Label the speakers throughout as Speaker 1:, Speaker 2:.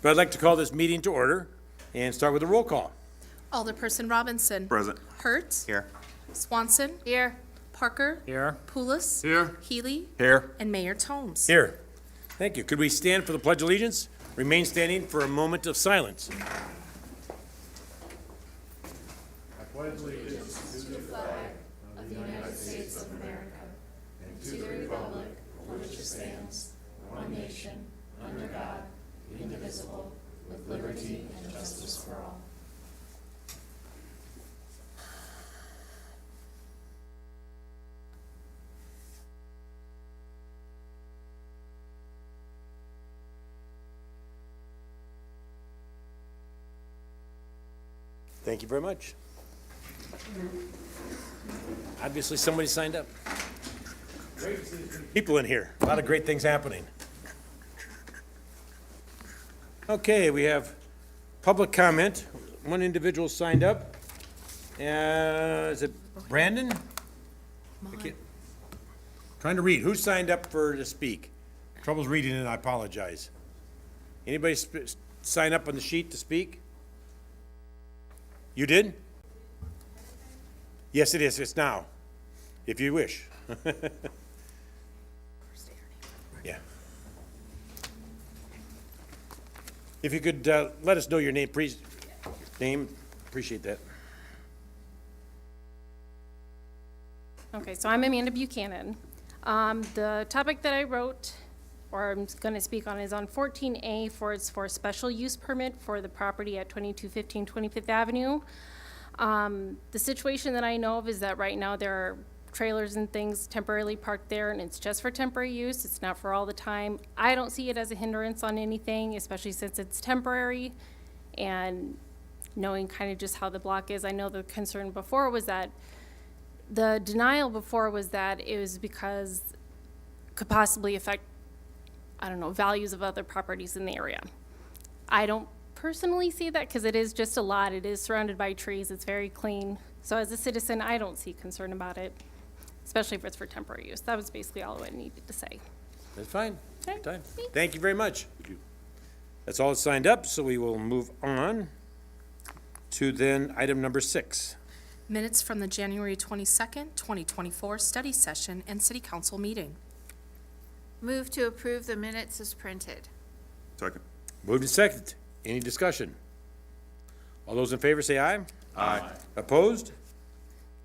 Speaker 1: But I'd like to call this meeting to order and start with a roll call.
Speaker 2: Alderperson Robinson.
Speaker 3: Present.
Speaker 2: Hertz.
Speaker 3: Here.
Speaker 2: Swanson. Here. Parker.
Speaker 1: Here.
Speaker 2: Pulis.
Speaker 3: Here.
Speaker 2: Healy.
Speaker 3: Here.
Speaker 2: And Mayor Tomes.
Speaker 1: Here. Thank you. Could we stand for the Pledge of Allegiance? Remain standing for a moment of silence. Thank you very much. Obviously, somebody signed up. People in here, a lot of great things happening. Okay, we have public comment. One individual signed up. Is it Brandon? I can't- Trying to read. Who signed up to speak? Trouble's reading it, I apologize. Anybody sign up on the sheet to speak? You did? Yes, it is. It's now, if you wish. Yeah. If you could let us know your name, please. Name, appreciate that.
Speaker 4: Okay, so I'm Amanda Buchanan. The topic that I wrote, or I'm going to speak on, is on 14A for a special use permit for the property at 2215 25th Avenue. The situation that I know of is that right now there are trailers and things temporarily parked there, and it's just for temporary use. It's not for all the time. I don't see it as a hindrance on anything, especially since it's temporary. And knowing kind of just how the block is, I know the concern before was that the denial before was that it was because it could possibly affect, I don't know, values of other properties in the area. I don't personally see that because it is just a lot. It is surrounded by trees. It's very clean. So as a citizen, I don't see concern about it, especially if it's for temporary use. That was basically all I needed to say.
Speaker 1: That's fine.
Speaker 4: Okay,
Speaker 1: Time.
Speaker 4: thanks.
Speaker 1: Thank you very much. That's all that's signed up, so we will move on to then item number 6.
Speaker 2: Minutes from the January 22nd, 2024 study session and city council meeting.
Speaker 5: Move to approve the minutes as printed.
Speaker 3: Second.
Speaker 1: Moved and seconded. Any discussion? All those in favor say aye.
Speaker 3: Aye.
Speaker 1: Opposed?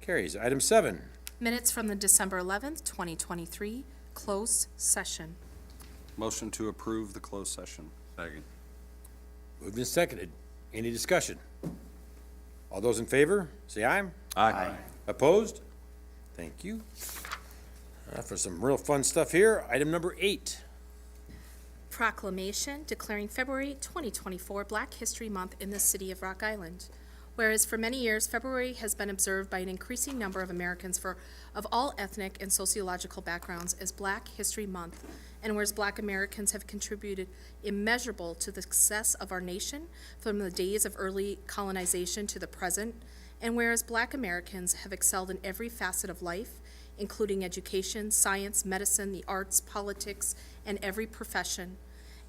Speaker 1: Carries. Item 7.
Speaker 2: Minutes from the December 11th, 2023 closed session.
Speaker 6: Motion to approve the closed session.
Speaker 3: Second.
Speaker 1: Moved and seconded. Any discussion? All those in favor say aye.
Speaker 6: Aye.
Speaker 1: Opposed? Thank you. For some real fun stuff here, item number 8.
Speaker 2: Proclamation declaring February 2024 Black History Month in the city of Rock Island. Whereas for many years, February has been observed by an increasing number of Americans of all ethnic and sociological backgrounds as Black History Month, and whereas Black Americans have contributed immeasurable to the success of our nation from the days of early colonization to the present, and whereas Black Americans have excelled in every facet of life, including education, science, medicine, the arts, politics, and every profession.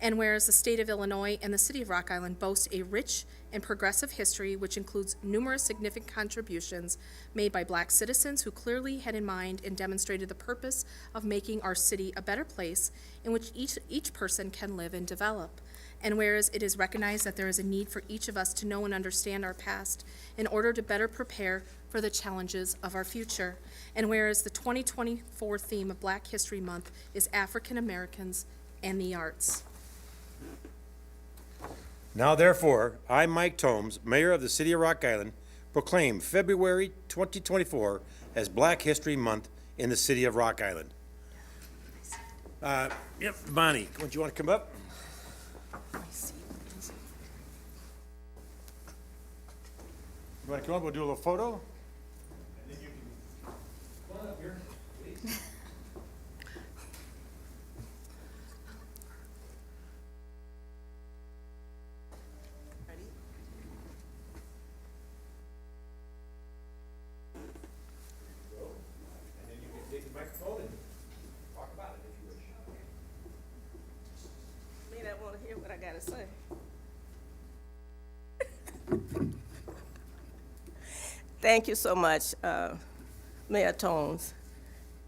Speaker 2: And whereas the state of Illinois and the city of Rock Island boast a rich and progressive history which includes numerous significant contributions made by Black citizens who clearly had in mind and demonstrated the purpose of making our city a better place in which each person can live and develop. And whereas it is recognized that there is a need for each of us to know and understand our past in order to better prepare for the challenges of our future. And whereas the 2024 theme of Black History Month is African Americans and the arts.
Speaker 1: Now therefore, I, Mike Tomes, Mayor of the City of Rock Island, proclaim February 2024 as Black History Month in the City of Rock Island. Yep, Bonnie, would you want to come up? You want to come up, we'll do a little photo? And then you can, come on up here, please. Take the microphone and talk about it if you wish.
Speaker 7: May not want to hear what I gotta say.
Speaker 3: Thank you so much, Mayor Tones.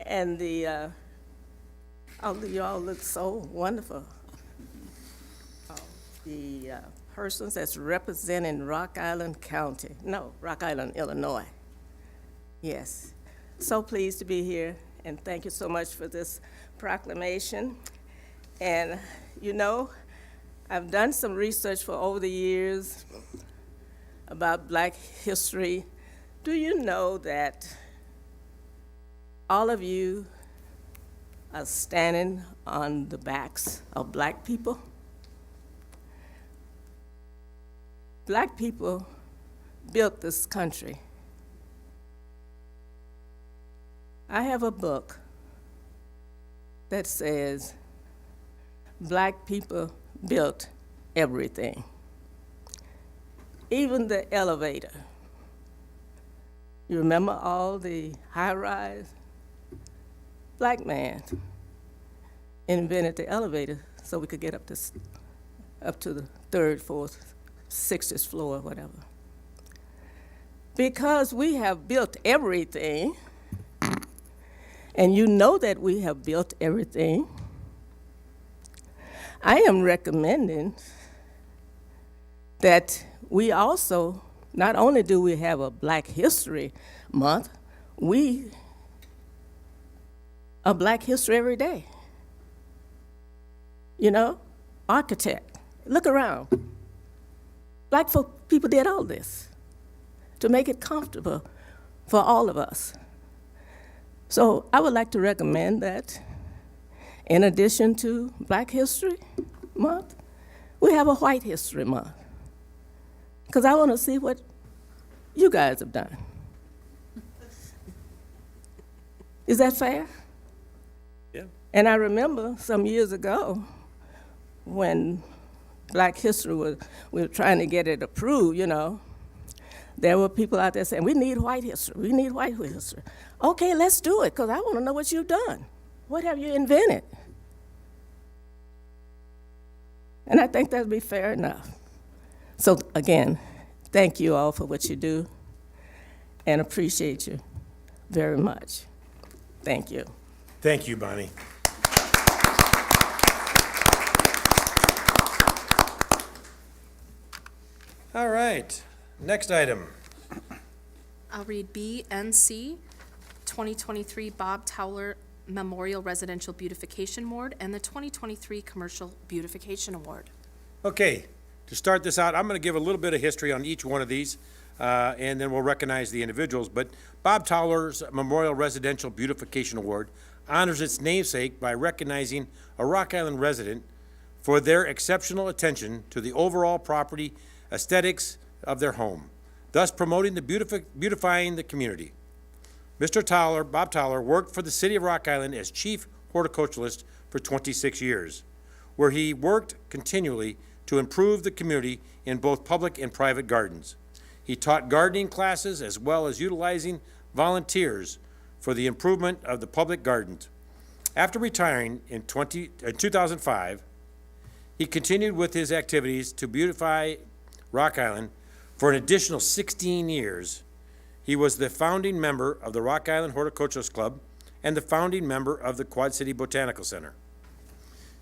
Speaker 3: And the, you all look so wonderful. The persons that's representing Rock Island County, no, Rock Island, Illinois. Yes. So pleased to be here, and thank you so much for this proclamation. And, you know, I've done some research for over the years about Black history. Do you know that all of you are standing on the backs of Black people? Black people built this country. I have a book that says, Black people built everything, even the elevator. You remember all the high-rise? Black man invented the elevator so we could get up to the third, fourth, 60th floor, whatever. Because we have built everything, and you know that we have built everything, I am recommending that we also, not only do we have a Black History Month, we are Black History every day. You know, architect, look around. Black people did all this to make it comfortable for all of us. So I would like to recommend that in addition to Black History Month, we have a White History Month. Because I want to see what you guys have done. Is that fair?
Speaker 1: Yeah.
Speaker 3: And I remember some years ago when Black history we were trying to get it approved, you know, there were people out there saying, we need white history, we need white history. Okay, let's do it, because I want to know what you've done. What have you invented? And I think that'd be fair enough. So again, thank you all for what you do, and appreciate you very much. Thank you.
Speaker 1: Thank you, Bonnie. All right, next item.
Speaker 2: I'll read B and C, 2023 Bob Towler Memorial Residential Beautification Award and the 2023 Commercial Beautification Award.
Speaker 1: Okay, to start this out, I'm going to give a little bit of history on each one of these, and then we'll recognize the individuals. But Bob Towler's Memorial Residential Beautification Award honors its namesake by recognizing a Rock Island resident for their exceptional attention to the overall property aesthetics of their home, thus promoting the beautifying the community. Mr. Towler, Bob Towler, worked for the City of Rock Island as chief horticulturalist for 26 years, where he worked continually to improve the community in both public and private gardens. He taught gardening classes as well as utilizing volunteers for the improvement of the public gardens. After retiring in 2005, he continued with his activities to beautify Rock Island for an additional 16 years. He was the founding member of the Rock Island Horticulturist Club and the founding member of the Quad City Botanical Center.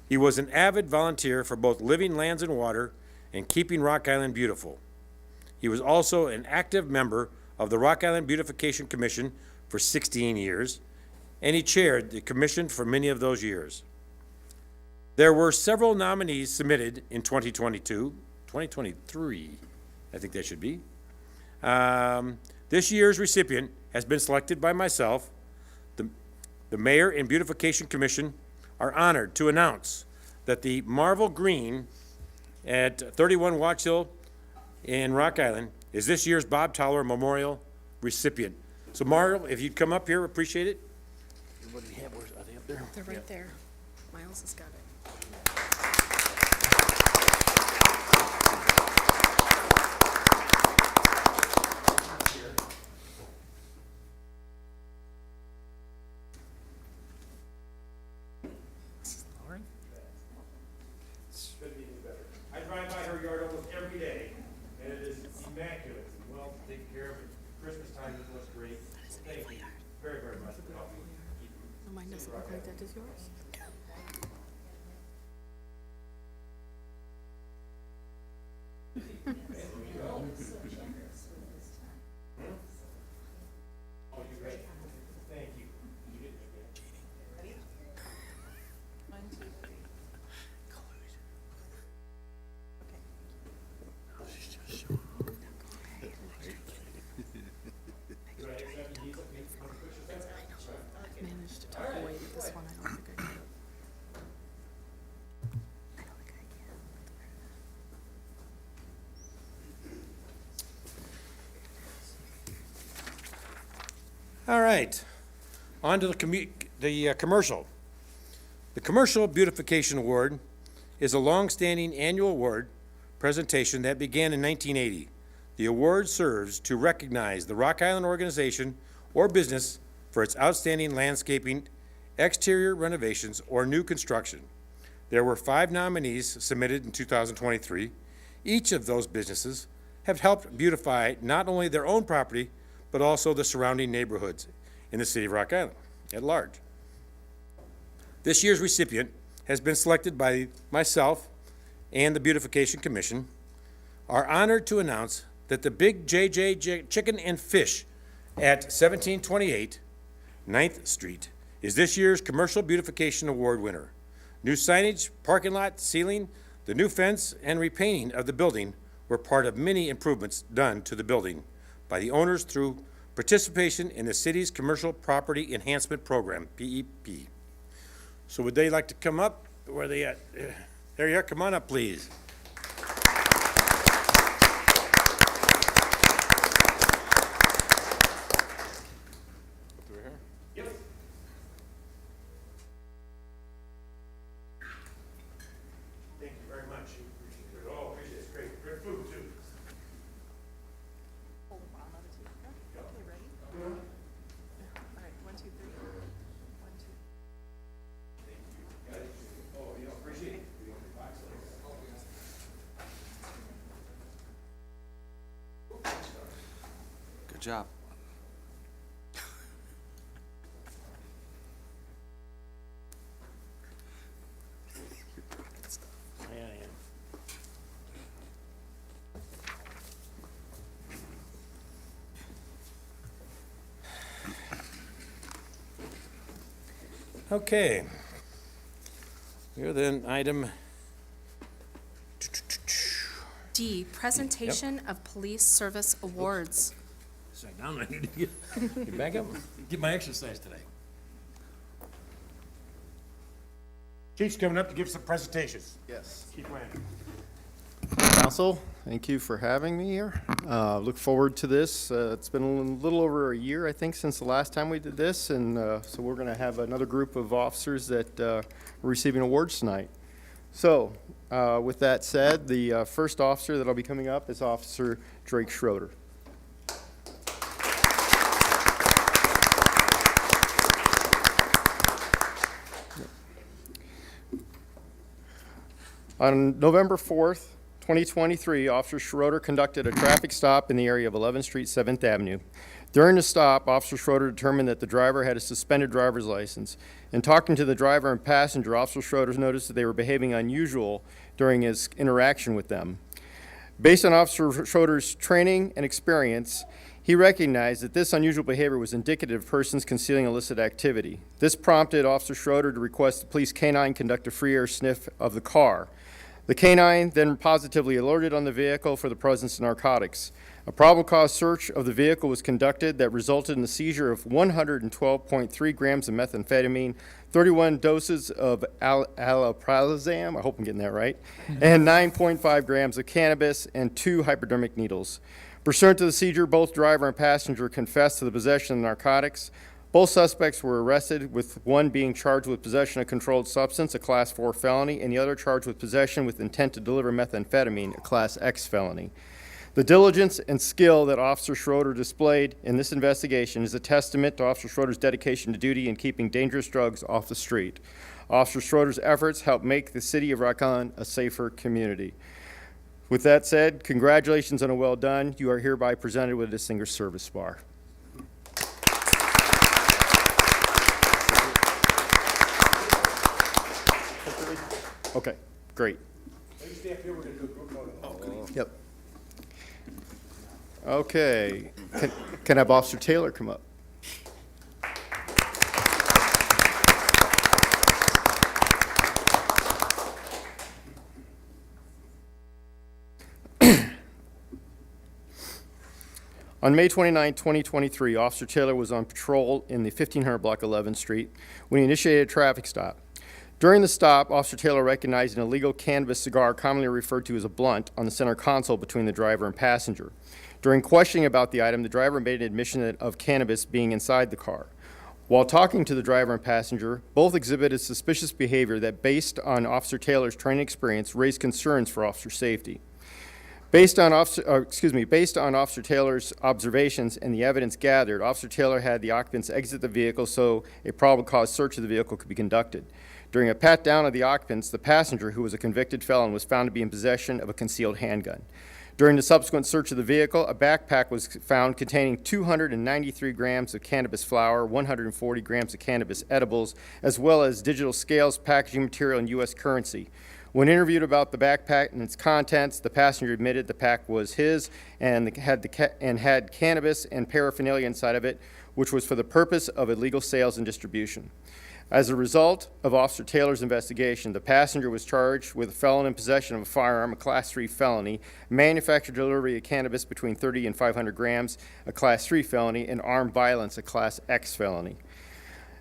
Speaker 1: He was an avid volunteer for both Living Lands and Water and Keeping Rock Island Beautiful. He was also an active member of the Rock Island Beautification Commission for 16 years, and he chaired the commission for many of those years. There were several nominees submitted in 2023, I think that should be. This year's recipient has been selected by myself. The Mayor and Beautification Commission are honored to announce that the Marvel Green at 31 Watch Hill in Rock Island is this year's Bob Towler Memorial recipient. So Marvel, if you'd come up here, appreciate it. What do you have? Are they up there?
Speaker 2: They're right there. Miles has got it.
Speaker 1: I drive by her yard almost every day, and it is immaculate and well taken care of. Christmas time was great. Thank you very, very much for helping.
Speaker 2: Mine doesn't look like that, does yours?
Speaker 1: Thank you.
Speaker 2: Managed to talk away with this one, I don't think I could.
Speaker 1: All right, on to the commercial. The Commercial Beautification Award is a long-standing annual award presentation that began in 1980. The award serves to recognize the Rock Island organization or business for its outstanding landscaping, exterior renovations, or new construction. There were 5 nominees submitted in 2023. Each of those businesses have helped beautify not only their own property, but also the surrounding neighborhoods in the city of Rock Island at large. This year's recipient has been selected by myself and the Beautification Commission. Are honored to announce that the Big JJ Chicken and Fish at 1728 9th Street is this year's Commercial Beautification Award winner. New signage, parking lot, ceiling, the new fence, and repainting of the building were part of many improvements done to the building by the owners through participation in the city's Commercial Property Enhancement Program, PEP. So would they like to come up? Where are they at? There you are, come on up, please. Yep. Thank you very much. Oh, appreciate it. It's great. Great food, too.
Speaker 6: Good job.
Speaker 1: Yeah, yeah. Okay. Here then, item
Speaker 2: D, presentation of police service awards.
Speaker 1: Sat down, I need to get back up, get my exercise today. Chief's coming up to give some presentations.
Speaker 7: Yes.
Speaker 1: Chief Landry.
Speaker 7: Council, thank you for having me here. Look forward to this. It's been a little over a year, I think, since the last time we did this, and so we're going to have another group of officers that are receiving awards tonight. So, with that said, the first officer that'll be coming up is Officer Drake Schroeder. On November 4th, 2023, Officer Schroeder conducted a traffic stop in the area of 11th Street, 7th Avenue. During the stop, Officer Schroeder determined that the driver had a suspended driver's license. In talking to the driver and passenger, Officer Schroeder noticed that they were behaving unusual during his interaction with them. Based on Officer Schroeder's training and experience, he recognized that this unusual behavior was indicative of persons concealing illicit activity. This prompted Officer Schroeder to request the police canine conduct a free air sniff of the car. The canine then positively alerted on the vehicle for the presence of narcotics. A probable cause search of the vehicle was conducted that resulted in the seizure of 112.3 grams of methamphetamine, 31 doses of alprazolam, I hope I'm getting that right, and 9.5 grams of cannabis and 2 hypodermic needles. Pursuant to the seizure, both driver and passenger confessed to the possession of narcotics. Both suspects were arrested, with one being charged with possession of controlled substance, a Class 4 felony, and the other charged with possession with intent to deliver methamphetamine, a Class X felony. The diligence and skill that Officer Schroeder displayed in this investigation is a testament to Officer Schroeder's dedication to duty in keeping dangerous drugs off the street. Officer Schroeder's efforts help make the city of Rock Island a safer community. With that said, congratulations on a well done. You are hereby presented with a Distinguished Service Bar. Okay, great. Yep. Okay, can I have Officer Taylor come up? On May 29, 2023, Officer Taylor was on patrol in the 1500 block 11th Street when he initiated a traffic stop. During the stop, Officer Taylor recognized an illegal cannabis cigar, commonly referred to as a blunt, on the center console between the driver and passenger. During questioning about the item, the driver made an admission of cannabis being inside the car. While talking to the driver and passenger, both exhibited suspicious behavior that, based on Officer Taylor's training experience, raised concerns for officer safety. Based on Officer Taylor's observations and the evidence gathered, Officer Taylor had the occupants exit the vehicle so a probable cause search of the vehicle could be conducted. During a pat-down of the occupants, the passenger, who was a convicted felon, was found to be in possession of a concealed handgun. During the subsequent search of the vehicle, a backpack was found containing 293 grams of cannabis flower, 140 grams of cannabis edibles, as well as digital scales, packaging material, and U.S. currency. When interviewed about the backpack and its contents, the passenger admitted the pack was his and had cannabis and paraphernalia inside of it, which was for the purpose of illegal sales and distribution. As a result of Officer Taylor's investigation, the passenger was charged with a felon in possession of a firearm, a Class 3 felony, manufacture delivery of cannabis between 30 and 500 grams, a Class 3 felony, and armed violence, a Class X felony.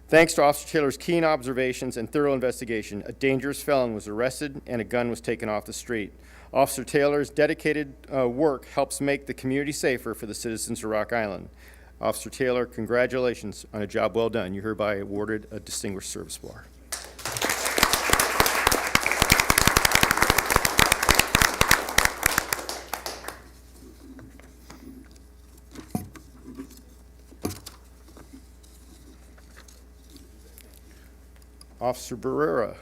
Speaker 7: Thanks to Officer Taylor's keen observations and thorough investigation, a dangerous felon was arrested and a gun was taken off the street. Officer Taylor's dedicated work helps make the community safer for the citizens of Rock Island. Officer Taylor, congratulations on a job well done. You're hereby awarded a Distinguished Service Bar. Officer Barrera.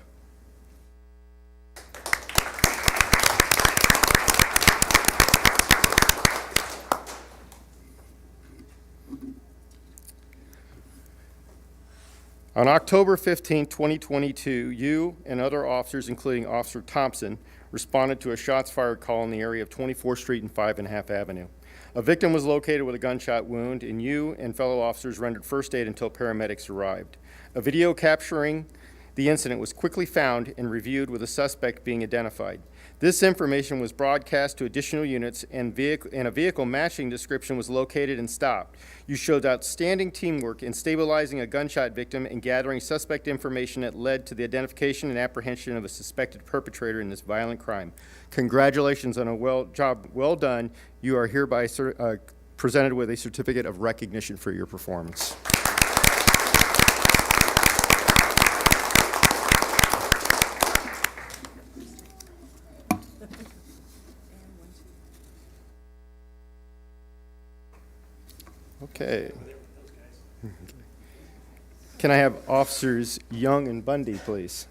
Speaker 7: On October 15, 2022, you and other officers, including Officer Thompson, responded to a shots fired call in the area of 24th Street and 5.5 Avenue. A victim was located with a gunshot wound, and you and fellow officers rendered first aid until paramedics arrived. A video capturing the incident was quickly found and reviewed, with a suspect being identified. This information was broadcast to additional units, and a vehicle matching description was located and stopped. You showed outstanding teamwork in stabilizing a gunshot victim and gathering suspect information that led to the identification and apprehension of a suspected perpetrator in this violent crime. Congratulations on a job well done. You are hereby presented with a certificate of recognition for your performance. Okay. Can I have Officers Young and Bundy, please?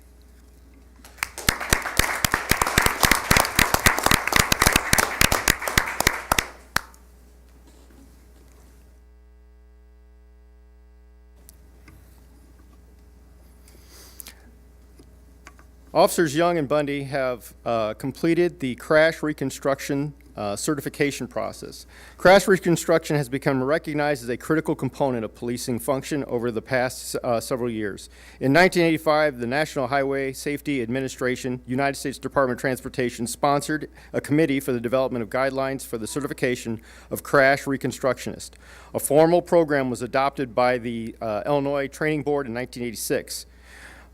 Speaker 7: Officers Young and Bundy have completed the crash reconstruction certification process. Crash reconstruction has become recognized as a critical component of policing function over the past several years. In 1985, the National Highway Safety Administration, United States Department of Transportation, sponsored a committee for the development of guidelines for the certification of crash reconstructionists. A formal program was adopted by the Illinois Training Board in 1986.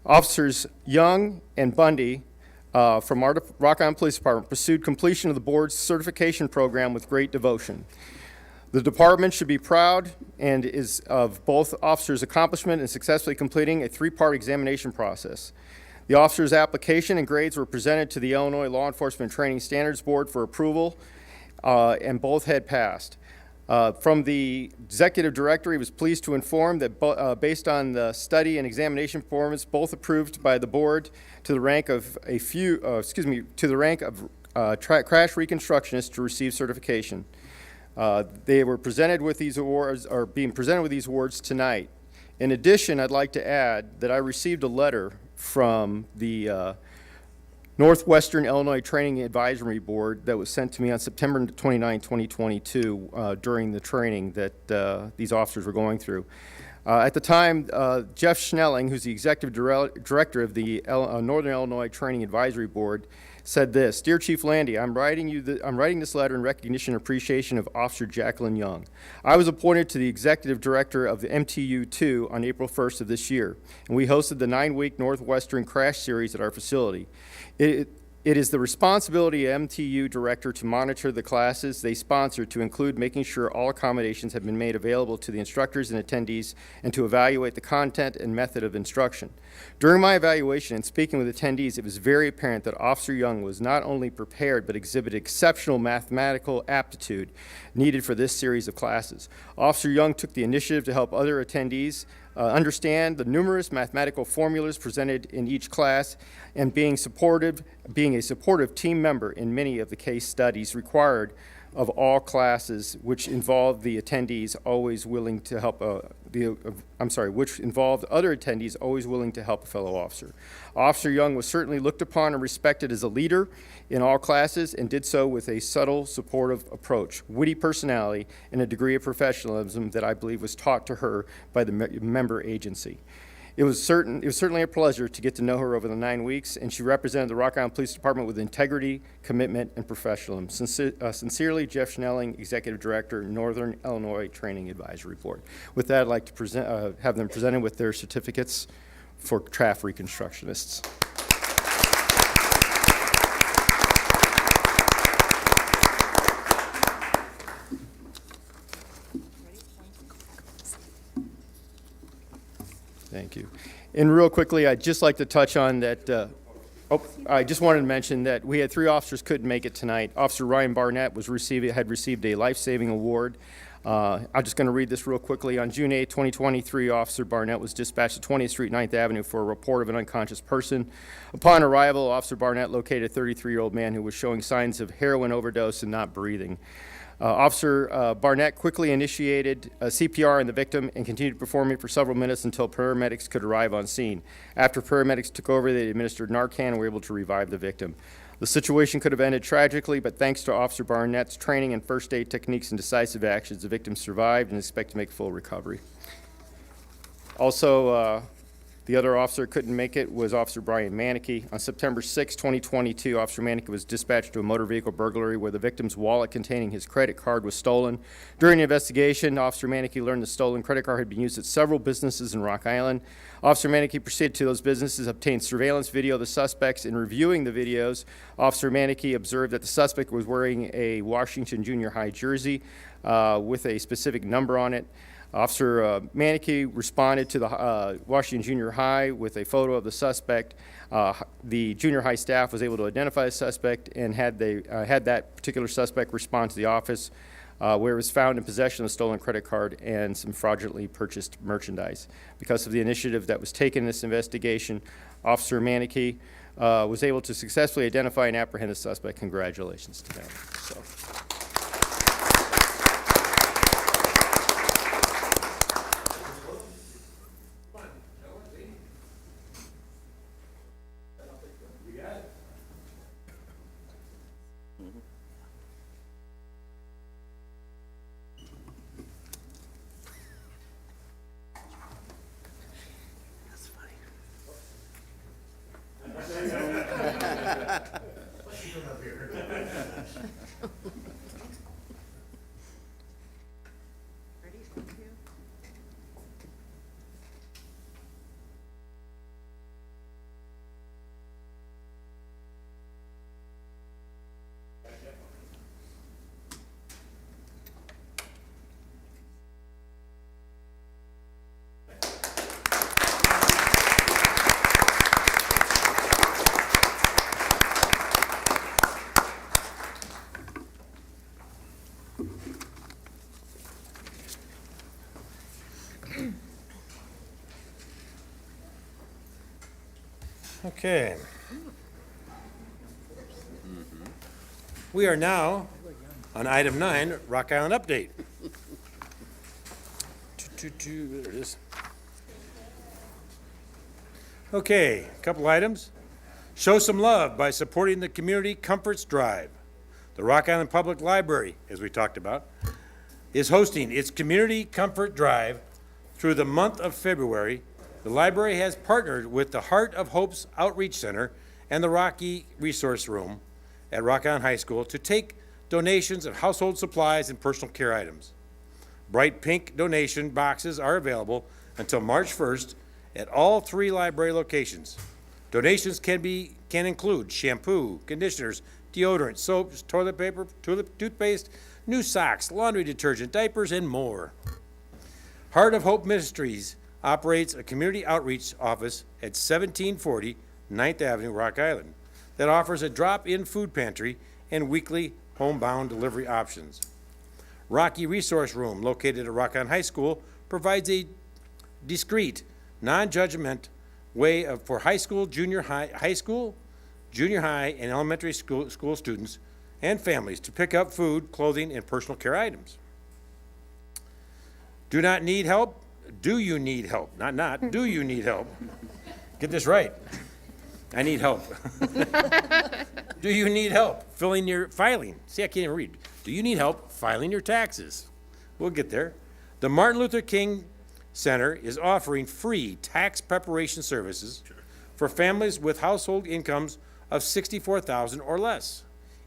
Speaker 7: Officers Young and Bundy from our Rock Island Police Department pursued completion of the board's certification program with great devotion. The department should be proud and is of both officers' accomplishment in successfully completing a three-part examination process. The officers' application and grades were presented to the Illinois Law Enforcement Training Standards Board for approval, and both had passed. From the executive director, he was pleased to inform that based on the study and examination performance, both approved by the board to the rank of crash reconstructionists to receive certification. They were presented with these awards, or being presented with these awards tonight. In addition, I'd like to add that I received a letter from the Northwestern Illinois Training Advisory Board that was sent to me on September 29, 2022, during the training that these officers were going through. At the time, Jeff Schnelling, who's the executive director of the Northern Illinois Training Advisory Board, said this: "Dear Chief Landy, I'm writing this letter in recognition and appreciation of Officer Jacqueline Young. I was appointed to the executive director of the MTU-2 on April 1st of this year, and we hosted the 9-week Northwestern Crash Series at our facility. It is the responsibility of MTU director to monitor the classes they sponsor, to include making sure all accommodations have been made available to the instructors and attendees, and to evaluate the content and method of instruction. During my evaluation and speaking with attendees, it was very apparent that Officer Young was not only prepared but exhibited exceptional mathematical aptitude needed for this series of classes. Officer Young took the initiative to help other attendees understand the numerous mathematical formulas presented in each class, and being a supportive team member in many of the case studies required of all classes, which involved the attendees always willing to help which involved other attendees always willing to help a fellow officer. Officer Young was certainly looked upon and respected as a leader in all classes, and did so with a subtle, supportive approach, witty personality, and a degree of professionalism that I believe was taught to her by the member agency. It was certainly a pleasure to get to know her over the 9 weeks, and she represented the Rock Island Police Department with integrity, commitment, and professionalism. Sincerely, Jeff Schnelling, Executive Director, Northern Illinois Training Advisory Board. With that, I'd like to have them presented with their certificates for TRAF reconstructionists. Thank you. And real quickly, I'd just like to touch on that. I just wanted to mention that we had 3 officers couldn't make it tonight. Officer Ryan Barnett had received a life-saving award. I'm just going to read this real quickly. On June 8, 2023, Officer Barnett was dispatched to 20th Street, 9th Avenue for a report of an unconscious person. Upon arrival, Officer Barnett located a 33-year-old man who was showing signs of heroin overdose and not breathing. Officer Barnett quickly initiated CPR on the victim and continued performing for several minutes until paramedics could arrive on scene. After paramedics took over, they administered Narcan and were able to revive the victim. The situation could have ended tragically, but thanks to Officer Barnett's training and first aid techniques and decisive actions, the victim survived and is expected to make full recovery. Also, the other officer who couldn't make it was Officer Brian Manicke. On September 6, 2022, Officer Manicke was dispatched to a motor vehicle burglary where the victim's wallet containing his credit card was stolen. During the investigation, Officer Manicke learned the stolen credit card had been used at several businesses in Rock Island. Officer Manicke proceeded to those businesses, obtained surveillance video of the suspects. In reviewing the videos, Officer Manicke observed that the suspect was wearing a Washington Junior High jersey with a specific number on it. Officer Manicke responded to the Washington Junior High with a photo of the suspect. The junior high staff was able to identify the suspect and had that particular suspect respond to the office, where it was found in possession of a stolen credit card and some fraudulently purchased merchandise. Because of the initiative that was taken in this investigation, Officer Manicke was able to successfully identify and apprehend the suspect. Congratulations to them. So.
Speaker 1: Okay. We are now on item 9, Rock Island update. There it is. Okay, a couple items. Show some love by supporting the Community Comforts Drive. The Rock Island Public Library, as we talked about, is hosting its Community Comfort Drive through the month of February. The library has partnered with the Heart of Hope's Outreach Center and the Rocky Resource Room at Rock Island High School to take donations of household supplies and personal care items. Bright pink donation boxes are available until March 1st at all 3 library locations. Donations can include shampoo, conditioners, deodorant, soaps, toilet paper, toothpaste, new socks, laundry detergent, diapers, and more. Heart of Hope Ministries operates a community outreach office at 1740 9th Avenue, Rock Island, that offers a drop-in food pantry and weekly homebound delivery options. Rocky Resource Room, located at Rock Island High School, provides a discreet, non-judgment way for high school, junior high, and elementary school students and families to pick up food, clothing, and personal care items. Do not need help? Do you need help? Not, do you need help? Get this right. I need help. Do you need help filing? See, I can't even read. Do you need help filing your taxes? We'll get there. The Martin Luther King Center is offering free tax preparation services for families with household incomes of $64,000 or less.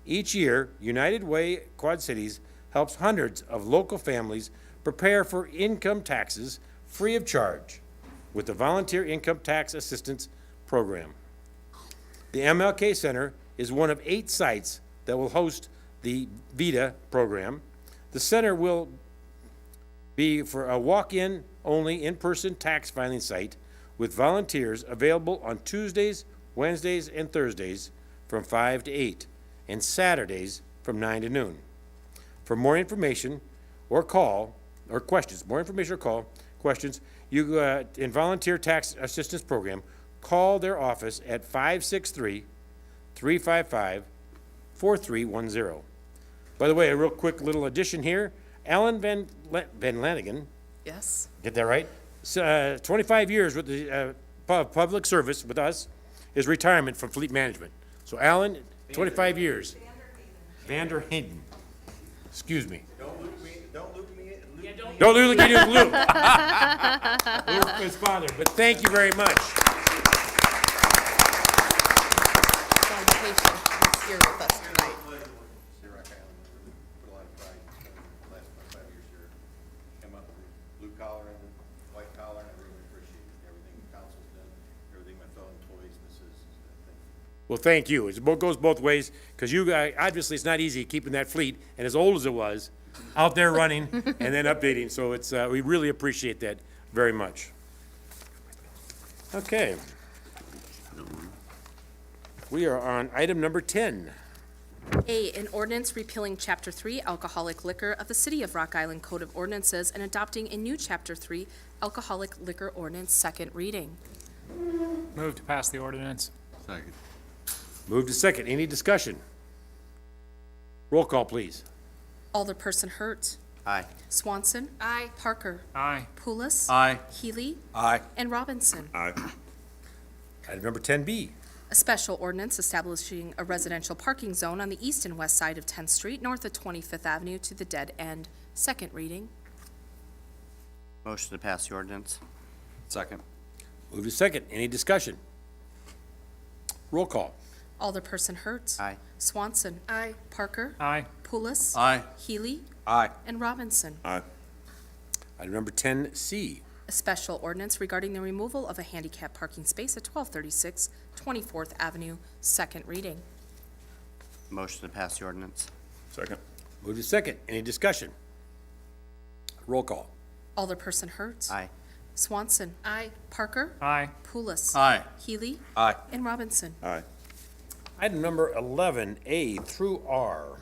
Speaker 1: Each year, United Way Quad Cities helps hundreds of local families prepare for income taxes free of charge with the Volunteer Income Tax Assistance Program. The MLK Center is one of 8 sites that will host the VITA program. The center will be for a walk-in only in-person tax filing site with volunteers available on Tuesdays, Wednesdays, and Thursdays from 5 to 8, and Saturdays from 9 to noon. For more information or questions, in Volunteer Tax Assistance Program, call their office at 563-355-4310. By the way, a real quick little addition here. Alan Van Lanagan,
Speaker 2: Yes.
Speaker 1: get that right? 25 years with the public service with us, is retirement from fleet management. So Alan, 25 years. Vander Hayden. Excuse me. Don't loop me in loop. His father, but thank you very much.
Speaker 2: He's on vacation. He's here with us tonight.
Speaker 8: Here, Rock Island, put a lot of pride in the last 25 years here. Came up with blue collar and white collar, and I really appreciate everything the council's done, everything my fellow employees and the citizens have done. Thank you.
Speaker 1: Well, thank you. It goes both ways, because you guys, obviously, it's not easy keeping that fleet, and as old as it was, out there running and then updating, so it's, we really appreciate that very much. Okay. We are on item number 10.
Speaker 2: A, an ordinance repealing Chapter 3 alcoholic liquor of the City of Rock Island Code of Ordinances and adopting a new Chapter 3 alcoholic liquor ordinance, second reading.
Speaker 9: Move to pass the ordinance.
Speaker 6: Second.
Speaker 1: Move to second. Any discussion? Roll call, please.
Speaker 2: Alderperson Hurt.
Speaker 6: Aye.
Speaker 2: Swanson.
Speaker 5: Aye.
Speaker 2: Parker.
Speaker 9: Aye.
Speaker 2: Pulis.
Speaker 6: Aye.
Speaker 2: Healy.
Speaker 6: Aye.
Speaker 2: And Robinson.
Speaker 1: Item number 10B.
Speaker 2: A special ordinance establishing a residential parking zone on the east and west side of 10th Street, north of 25th Avenue to the dead end. Second reading.
Speaker 10: Motion to pass the ordinance.
Speaker 6: Second.
Speaker 1: Move to second. Any discussion? Roll call.
Speaker 2: Alderperson Hurt.
Speaker 10: Aye.
Speaker 2: Swanson.
Speaker 5: Aye.
Speaker 2: Parker.
Speaker 9: Aye.
Speaker 2: Pulis.
Speaker 6: Aye.
Speaker 2: Healy.
Speaker 6: Aye.
Speaker 2: And Robinson.
Speaker 1: Item number 10C.
Speaker 2: A special ordinance regarding the removal of a handicap parking space at 1236 24th Avenue. Second reading.
Speaker 10: Motion to pass the ordinance.
Speaker 8: Second.
Speaker 1: Move to second. Any discussion? Roll call.
Speaker 2: Alderperson Hurt.
Speaker 10: Aye.
Speaker 2: Swanson.
Speaker 5: Aye.
Speaker 2: Parker.
Speaker 9: Aye.
Speaker 2: Pulis.
Speaker 6: Aye.
Speaker 2: Healy.
Speaker 6: Aye.
Speaker 2: And Robinson.
Speaker 8: Aye.
Speaker 1: Item number 11A through R.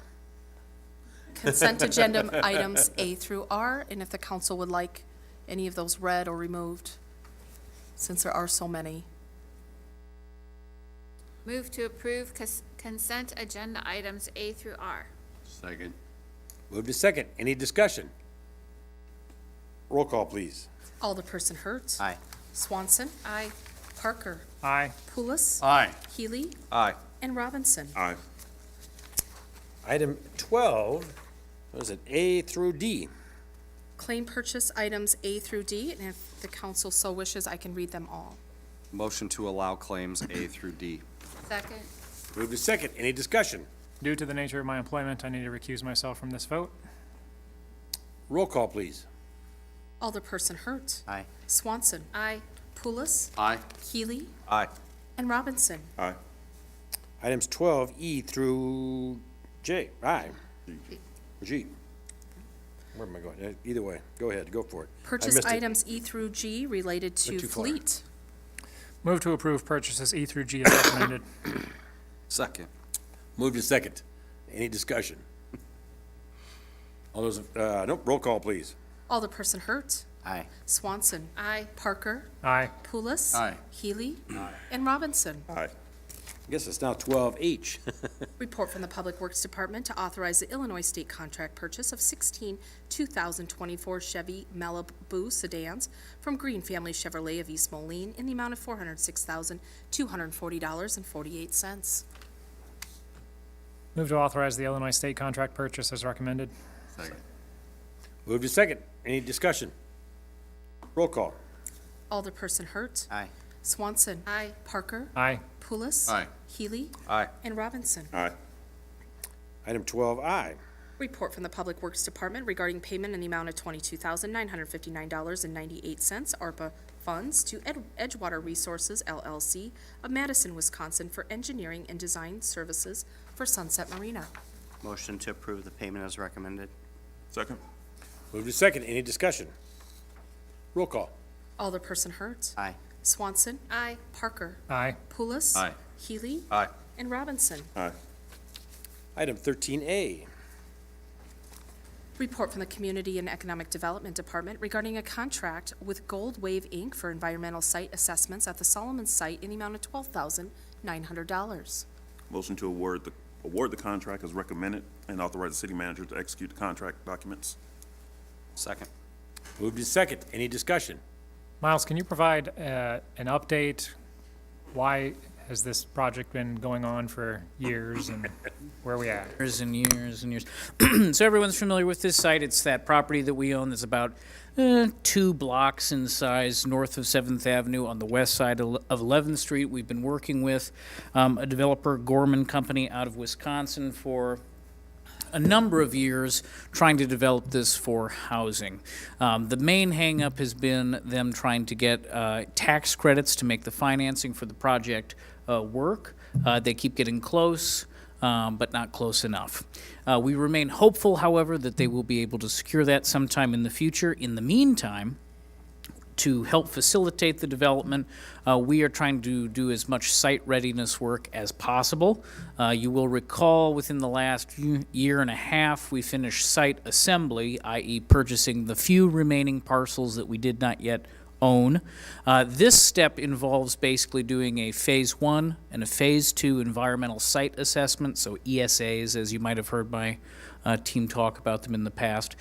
Speaker 2: Consent agenda items A through R, and if the council would like any of those read or removed, since there are so many.
Speaker 5: Move to approve consent agenda items A through R.
Speaker 10: Second.
Speaker 1: Moved to second. Any discussion? Roll call, please.
Speaker 2: Alderperson Hertz.
Speaker 10: Aye.
Speaker 2: Swanson.
Speaker 5: Aye.
Speaker 2: Parker.
Speaker 9: Aye.
Speaker 2: Pulis.
Speaker 10: Aye.
Speaker 2: Healy.
Speaker 6: Aye.
Speaker 2: And Robinson.
Speaker 8: Aye.
Speaker 1: Item 12, what is it, A through D?
Speaker 2: Claim purchase items A through D, and if the council so wishes, I can read them all.
Speaker 6: Motion to allow claims A through D.
Speaker 5: Second.
Speaker 1: Moved to second. Any discussion?
Speaker 9: Due to the nature of my employment, I need to recuse myself from this vote.
Speaker 1: Roll call, please.
Speaker 2: Alderperson Hertz.
Speaker 10: Aye.
Speaker 2: Swanson.
Speaker 5: Aye.
Speaker 2: Pulis.
Speaker 10: Aye.
Speaker 2: Healy.
Speaker 6: Aye.
Speaker 2: And Robinson.
Speaker 8: Aye.
Speaker 1: Items 12E through J. Aye. G. Where am I going? Either way, go ahead, go for it. I
Speaker 2: Purchase
Speaker 1: missed it.
Speaker 2: items E through G related to
Speaker 1: Went too far.
Speaker 2: fleet.
Speaker 9: Move to approve purchases E through G as recommended.
Speaker 6: Second.
Speaker 1: Moved to second. Any discussion? All those, nope, roll call, please.
Speaker 2: Alderperson Hertz.
Speaker 10: Aye.
Speaker 2: Swanson.
Speaker 5: Aye.
Speaker 2: Parker.
Speaker 9: Aye.
Speaker 2: Pulis.
Speaker 10: Aye.
Speaker 2: Healy. And Robinson.
Speaker 8: Aye.
Speaker 1: I guess it's now 12H.
Speaker 2: Report from the Public Works Department to authorize the Illinois State contract purchase of 16 2024 Chevy Malibu sedans from Green Family Chevrolet of East Moline in the amount of $406,240.48.
Speaker 9: Move to authorize the Illinois State contract purchase as recommended.
Speaker 10: Second.
Speaker 1: Moved to second. Any discussion? Roll call.
Speaker 2: Alderperson Hertz.
Speaker 10: Aye.
Speaker 2: Swanson.
Speaker 5: Aye.
Speaker 2: Parker.
Speaker 9: Aye.
Speaker 2: Pulis.
Speaker 10: Aye.
Speaker 2: Healy.
Speaker 6: Aye.
Speaker 2: And Robinson.
Speaker 8: Aye.
Speaker 1: Item 12I.
Speaker 2: Report from the Public Works Department regarding payment in the amount of $22,959.98 ARPA funds to Edgewater Resources LLC of Madison, Wisconsin for engineering and design services for Sunset Marina.
Speaker 10: Motion to approve the payment as recommended.
Speaker 8: Second.
Speaker 1: Moved to second. Any discussion? Roll call.
Speaker 2: Alderperson Hertz.
Speaker 10: Aye.
Speaker 2: Swanson.
Speaker 5: Aye.
Speaker 2: Parker.
Speaker 9: Aye.
Speaker 2: Pulis.
Speaker 6: Aye.
Speaker 2: Healy.
Speaker 6: Aye.
Speaker 2: And Robinson.
Speaker 8: Aye.
Speaker 1: Item 13A.
Speaker 2: Report from the Community and Economic Development Department regarding a contract with Gold Wave, Inc. for environmental site assessments at the Solomon site in the amount of $12,900.
Speaker 8: Motion to award the contract as recommended and authorize the city manager to execute the contract documents.
Speaker 6: Second.
Speaker 1: Moved to second. Any discussion?
Speaker 9: Miles, can you provide an update? Why has this project been going on for years and where are we at?
Speaker 11: Years and years and years. So everyone's familiar with this site. It's that property that we own that's about 2 blocks in size north of 7th Avenue on the west side of 11th Street. We've been working with a developer, Gorman Company, out of Wisconsin for a number of years trying to develop this for housing. The main hangup has been them trying to get tax credits to make the financing for the project work. They keep getting close, but not close enough. We remain hopeful, however, that they will be able to secure that sometime in the future. In the meantime, to help facilitate the development, we are trying to do as much site readiness work as possible. You will recall within the last year and a half, we finished site assembly, i.e. purchasing the few remaining parcels that we did not yet own. This step involves basically doing a Phase 1 and a Phase 2 environmental site assessment, so ESAs, as you might have heard my team talk about them in the past.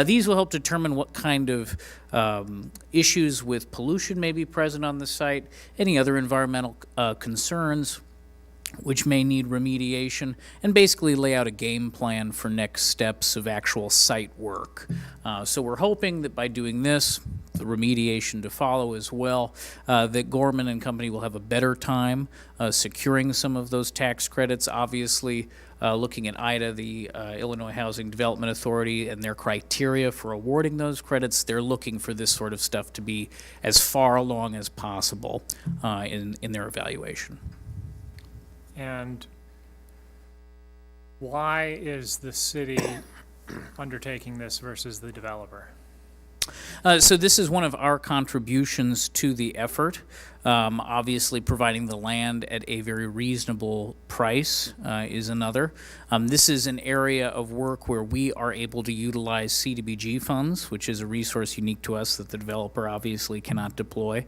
Speaker 11: These will help determine what kind of issues with pollution may be present on the site, any other environmental concerns which may need remediation, and basically lay out a game plan for next steps of actual site work. So we're hoping that by doing this, the remediation to follow as well, that Gorman and Company will have a better time securing some of those tax credits. Obviously, looking at IDA, the Illinois Housing Development Authority, and their criteria for awarding those credits, they're looking for this sort of stuff to be as far along as possible in their evaluation.
Speaker 9: And why is the city undertaking this versus the developer?
Speaker 11: So this is one of our contributions to the effort. Obviously, providing the land at a very reasonable price is another. This is an area of work where we are able to utilize CDBG funds, which is a resource unique to us that the developer obviously cannot deploy.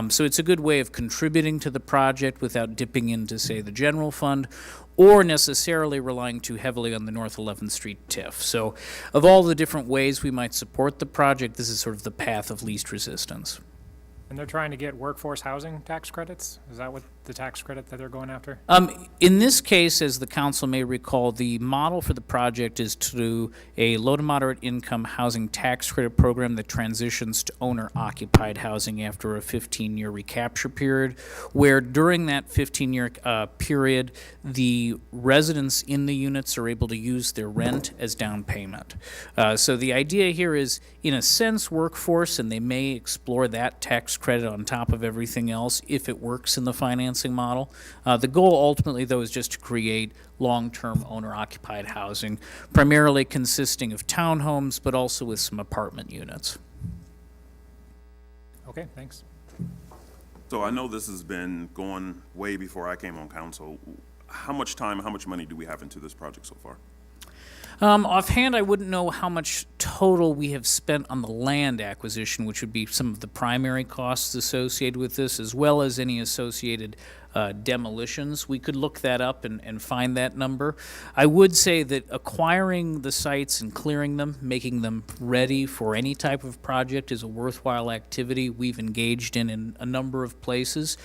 Speaker 11: So it's a good way of contributing to the project without dipping into, say, the general fund, or necessarily relying too heavily on the North 11th Street TIF. So of all the different ways we might support the project, this is sort of the path of least resistance.
Speaker 9: And they're trying to get workforce housing tax credits? Is that what the tax credit that they're going after?
Speaker 11: In this case, as the council may recall, the model for the project is to do a low to moderate income housing tax credit program that transitions to owner-occupied housing after a 15-year recapture period, where during that 15-year period, the residents in the units are able to use their rent as down payment. So the idea here is, in a sense, workforce, and they may explore that tax credit on top of everything else if it works in the financing model. The goal ultimately, though, is just to create long-term owner-occupied housing, primarily consisting of townhomes, but also with some apartment units.
Speaker 9: Okay, thanks.
Speaker 12: So I know this has been going way before I came on council. How much time, how much money do we have into this project so far?
Speaker 11: Offhand, I wouldn't know how much total we have spent on the land acquisition, which would be some of the primary costs associated with this, as well as any associated demolitions. We could look that up and find that number. I would say that acquiring the sites and clearing them, making them ready for any type of project is a worthwhile activity we've engaged in a number of places.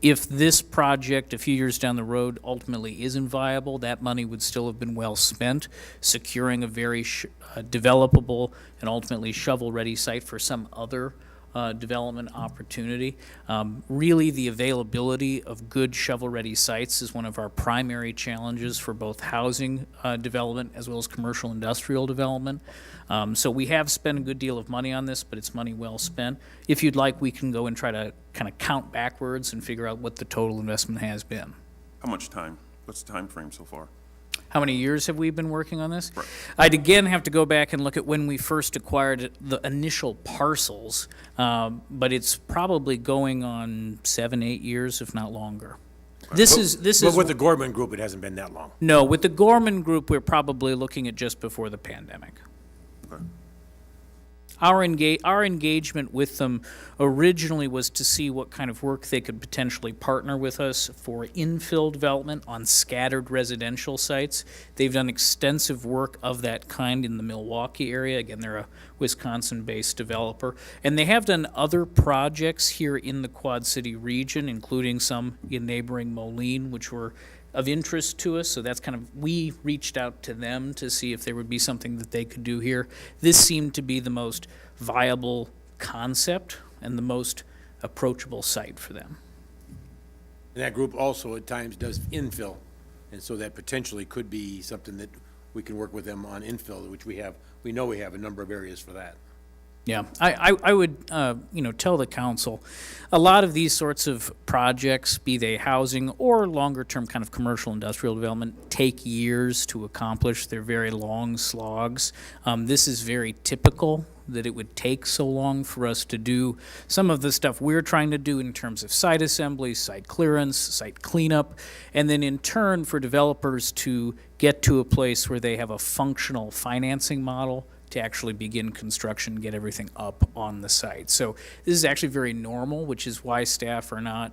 Speaker 11: If this project, a few years down the road, ultimately isn't viable, that money would still have been well spent securing a very developable and ultimately shovel-ready site for some other development opportunity. Really, the availability of good shovel-ready sites is one of our primary challenges for both housing development as well as commercial industrial development. So we have spent a good deal of money on this, but it's money well spent. If you'd like, we can go and try to kind of count backwards and figure out what the total investment has been.
Speaker 12: How much time? What's the time frame so far?
Speaker 11: How many years have we been working on this?
Speaker 12: Right.
Speaker 11: I'd again have to go back and look at when we first acquired the initial parcels, but it's probably going on 7, 8 years, if not longer. This is
Speaker 1: But with the Gorman Group, it hasn't been that long.
Speaker 11: no, with the Gorman Group, we're probably looking at just before the pandemic.
Speaker 12: Okay.
Speaker 11: Our engagement with them originally was to see what kind of work they could potentially partner with us for infill development on scattered residential sites. They've done extensive work of that kind in the Milwaukee area. Again, they're a Wisconsin-based developer. And they have done other projects here in the Quad City region, including some in neighboring Moline, which were of interest to us, so that's kind of, we reached out to them to see if there would be something that they could do here. This seemed to be the most viable concept and the most approachable site for them.
Speaker 1: And that group also at times does infill, and so that potentially could be something that we can work with them on infill, which we know we have a number of areas for that.
Speaker 11: Yeah, I would, tell the council, a lot of these sorts of projects, be they housing or longer-term kind of commercial industrial development, take years to accomplish. They're very long slogs. This is very typical that it would take so long for us to do some of the stuff we're trying to do in terms of site assembly, site clearance, site cleanup, and then in turn for developers to get to a place where they have a functional financing model to actually begin construction, get everything up on the site. So this is actually very normal, which is why staff are not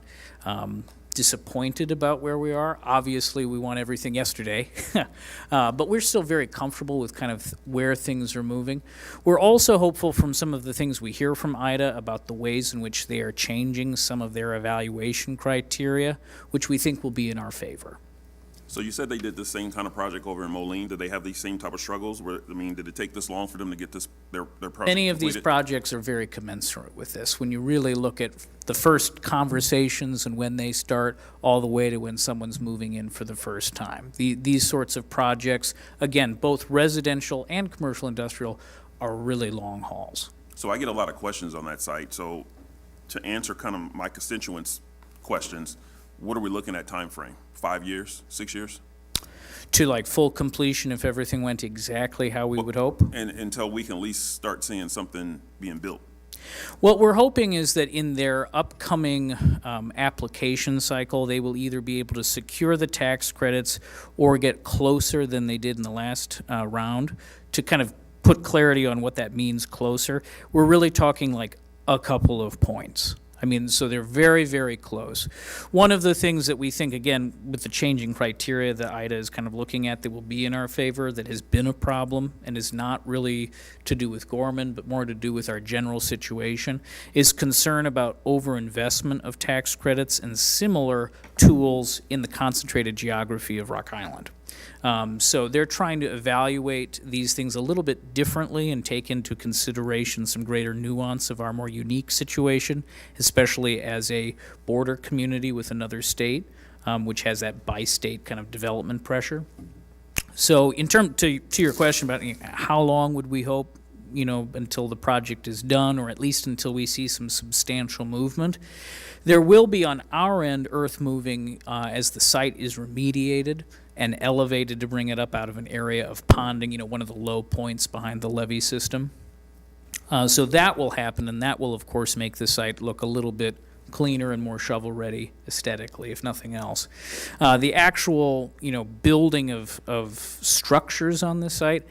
Speaker 11: disappointed about where we are. Obviously, we want everything yesterday, but we're still very comfortable with kind of where things are moving. We're also hopeful from some of the things we hear from IDA about the ways in which they are changing some of their evaluation criteria, which we think will be in our favor.
Speaker 12: So you said they did the same kind of project over in Moline. Did they have these same type of struggles? Did it take this long for them to get their project
Speaker 11: Many of these
Speaker 12: completed?
Speaker 11: projects are very commensurate with this. When you really look at the first conversations and when they start, all the way to when someone's moving in for the first time. These sorts of projects, again, both residential and commercial industrial, are really long hauls.
Speaker 12: So I get a lot of questions on that site. So to answer kind of my constituents' questions, what are we looking at time frame? 5 years, 6 years?
Speaker 11: To like full completion if everything went exactly how we would hope?
Speaker 12: And until we can at least start seeing something being built.
Speaker 11: What we're hoping is that in their upcoming application cycle, they will either be able to secure the tax credits or get closer than they did in the last round. To kind of put clarity on what that means closer, we're really talking like a couple of points. I mean, so they're very, very close. One of the things that we think, again, with the changing criteria that IDA is kind of looking at that will be in our favor, that has been a problem and is not really to do with Gorman, but more to do with our general situation, is concern about overinvestment of tax credits and similar tools in the concentrated geography of Rock Island. So they're trying to evaluate these things a little bit differently and take into consideration some greater nuance of our more unique situation, especially as a border community with another state, which has that bi-state kind of development pressure. So in term to your question about how long would we hope, until the project is done, or at least until we see some substantial movement, there will be on our end earth moving as the site is remediated and elevated to bring it up out of an area of ponding, one of the low points behind the levee system. So that will happen, and that will, of course, make the site look a little bit cleaner and more shovel-ready aesthetically, if nothing else. The actual, building of structures on this site,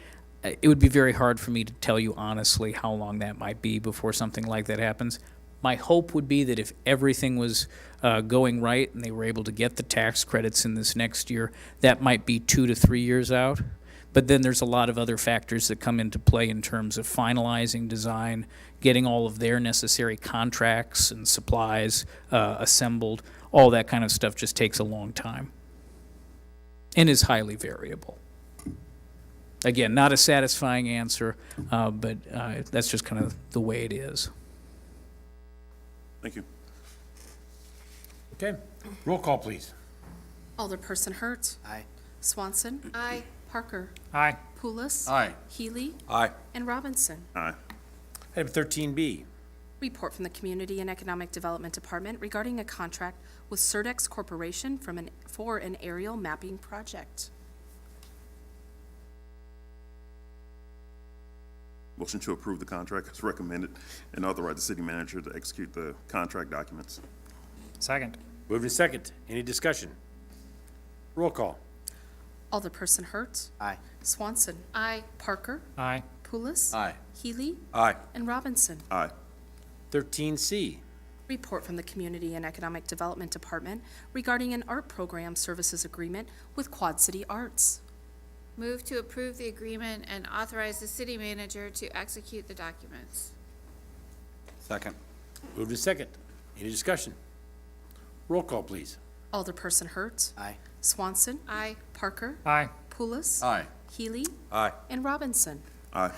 Speaker 11: it would be very hard for me to tell you honestly how long that might be before something like that happens. My hope would be that if everything was going right and they were able to get the tax credits in this next year, that might be 2 to 3 years out. But then there's a lot of other factors that come into play in terms of finalizing design, getting all of their necessary contracts and supplies assembled. All that kind of stuff just takes a long time and is highly variable. Again, not a satisfying answer, but that's just kind of the way it is.
Speaker 12: Thank you.
Speaker 1: Okay, roll call, please.
Speaker 2: Alderperson Hertz.
Speaker 10: Aye.
Speaker 2: Swanson.
Speaker 5: Aye.
Speaker 2: Parker.
Speaker 9: Aye.
Speaker 2: Pulis.
Speaker 6: Aye.
Speaker 2: Healy.
Speaker 6: Aye.
Speaker 2: And Robinson.
Speaker 12: Aye.
Speaker 1: Item 13B.
Speaker 2: Report from the Community and Economic Development Department regarding a contract with Surdex Corporation for an aerial mapping project.
Speaker 12: Motion to approve the contract as recommended and authorize the city manager to execute the contract documents.
Speaker 9: Second.
Speaker 1: Moved and second. Any discussion? Roll call.
Speaker 2: Alderperson Hertz.
Speaker 10: Aye.
Speaker 2: Swanson.
Speaker 5: Aye.
Speaker 2: Parker.
Speaker 9: Aye.
Speaker 2: Pulis.
Speaker 6: Aye.
Speaker 2: Healy.
Speaker 6: Aye.
Speaker 2: And Robinson.
Speaker 12: Aye.
Speaker 1: 13C.
Speaker 2: Report from the Community and Economic Development Department regarding an art program services agreement with Quad City Arts.
Speaker 5: Move to approve the agreement and authorize the city manager to execute the documents.
Speaker 6: Second.
Speaker 1: Moved and second. Any discussion? Roll call, please.
Speaker 2: Alderperson Hertz.
Speaker 10: Aye.
Speaker 2: Swanson.
Speaker 5: Aye.
Speaker 2: Parker.
Speaker 9: Aye.
Speaker 2: Pulis.
Speaker 6: Aye.
Speaker 2: Healy.
Speaker 6: Aye.
Speaker 2: And Robinson.
Speaker 12: Aye.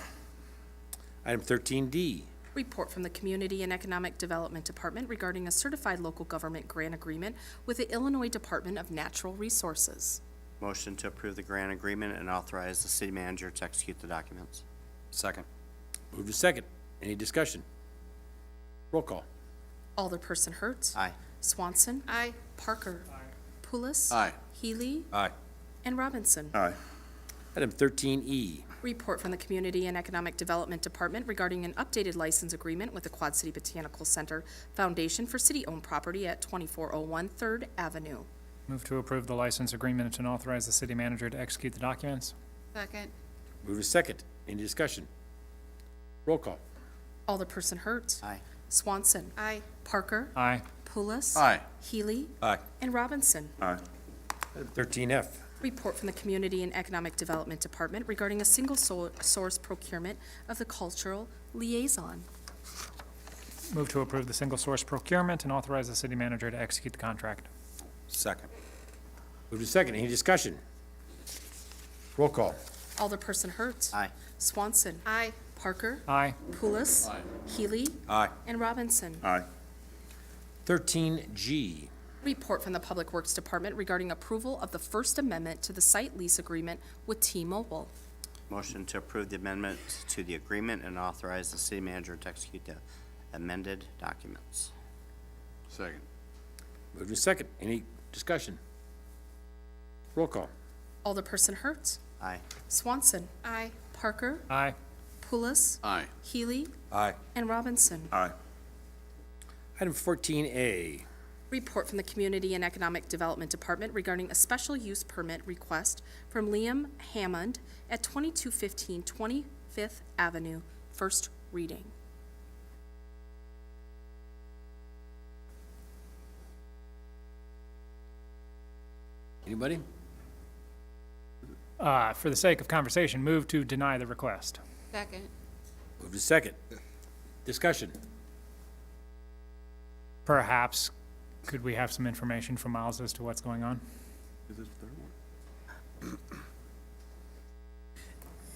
Speaker 1: Item 13D.
Speaker 2: Report from the Community and Economic Development Department regarding a certified local government grant agreement with the Illinois Department of Natural Resources.
Speaker 10: Motion to approve the grant agreement and authorize the city manager to execute the documents.
Speaker 6: Second.
Speaker 1: Moved and second. Any discussion? Roll call.
Speaker 2: Alderperson Hertz.
Speaker 10: Aye.
Speaker 2: Swanson.
Speaker 5: Aye.
Speaker 2: Parker. Pulis.
Speaker 6: Aye.
Speaker 2: Healy.
Speaker 6: Aye.
Speaker 2: And Robinson.
Speaker 12: Aye.
Speaker 1: Item 13E.
Speaker 2: Report from the Community and Economic Development Department regarding an updated license agreement with the Quad City Botanical Center Foundation for city-owned property at 2401 3rd Avenue.
Speaker 9: Move to approve the license agreement and authorize the city manager to execute the documents.
Speaker 5: Second.
Speaker 1: Moved and second. Any discussion? Roll call.
Speaker 2: Alderperson Hertz.
Speaker 10: Aye.
Speaker 2: Swanson.
Speaker 5: Aye.
Speaker 2: Parker.
Speaker 9: Aye.
Speaker 2: Pulis.
Speaker 6: Aye.
Speaker 2: Healy.
Speaker 6: Aye.
Speaker 2: And Robinson.
Speaker 12: Aye.
Speaker 1: Item 13F.
Speaker 2: Report from the Community and Economic Development Department regarding a single source procurement of the cultural liaison.
Speaker 9: Move to approve the single source procurement and authorize the city manager to execute the contract.
Speaker 6: Second.
Speaker 1: Moved and second. Any discussion? Roll call.
Speaker 2: Alderperson Hertz.
Speaker 10: Aye.
Speaker 2: Swanson.
Speaker 5: Aye.
Speaker 2: Parker.
Speaker 9: Aye.
Speaker 2: Pulis. Healy.
Speaker 6: Aye.
Speaker 2: And Robinson.
Speaker 12: Aye.
Speaker 1: 13G.
Speaker 2: Report from the Public Works Department regarding approval of the First Amendment to the site lease agreement with T-Mobile.
Speaker 10: Motion to approve the amendment to the agreement and authorize the city manager to execute the amended documents.
Speaker 6: Second.
Speaker 1: Moved and second. Any discussion? Roll call.
Speaker 2: Alderperson Hertz.
Speaker 10: Aye.
Speaker 2: Swanson.
Speaker 5: Aye.
Speaker 2: Parker.
Speaker 9: Aye.
Speaker 2: Pulis.
Speaker 6: Aye.
Speaker 2: Healy.
Speaker 6: Aye.
Speaker 2: And Robinson.
Speaker 12: Aye.
Speaker 1: Item 14A.
Speaker 2: Report from the Community and Economic Development Department regarding a special use permit request from Liam Hammond at 2215 25th Avenue, first reading.
Speaker 1: Anybody?
Speaker 9: For the sake of conversation, move to deny the request.
Speaker 5: Second.
Speaker 1: Move to second. Discussion.
Speaker 9: Perhaps, could we have some information from Miles as to what's going on?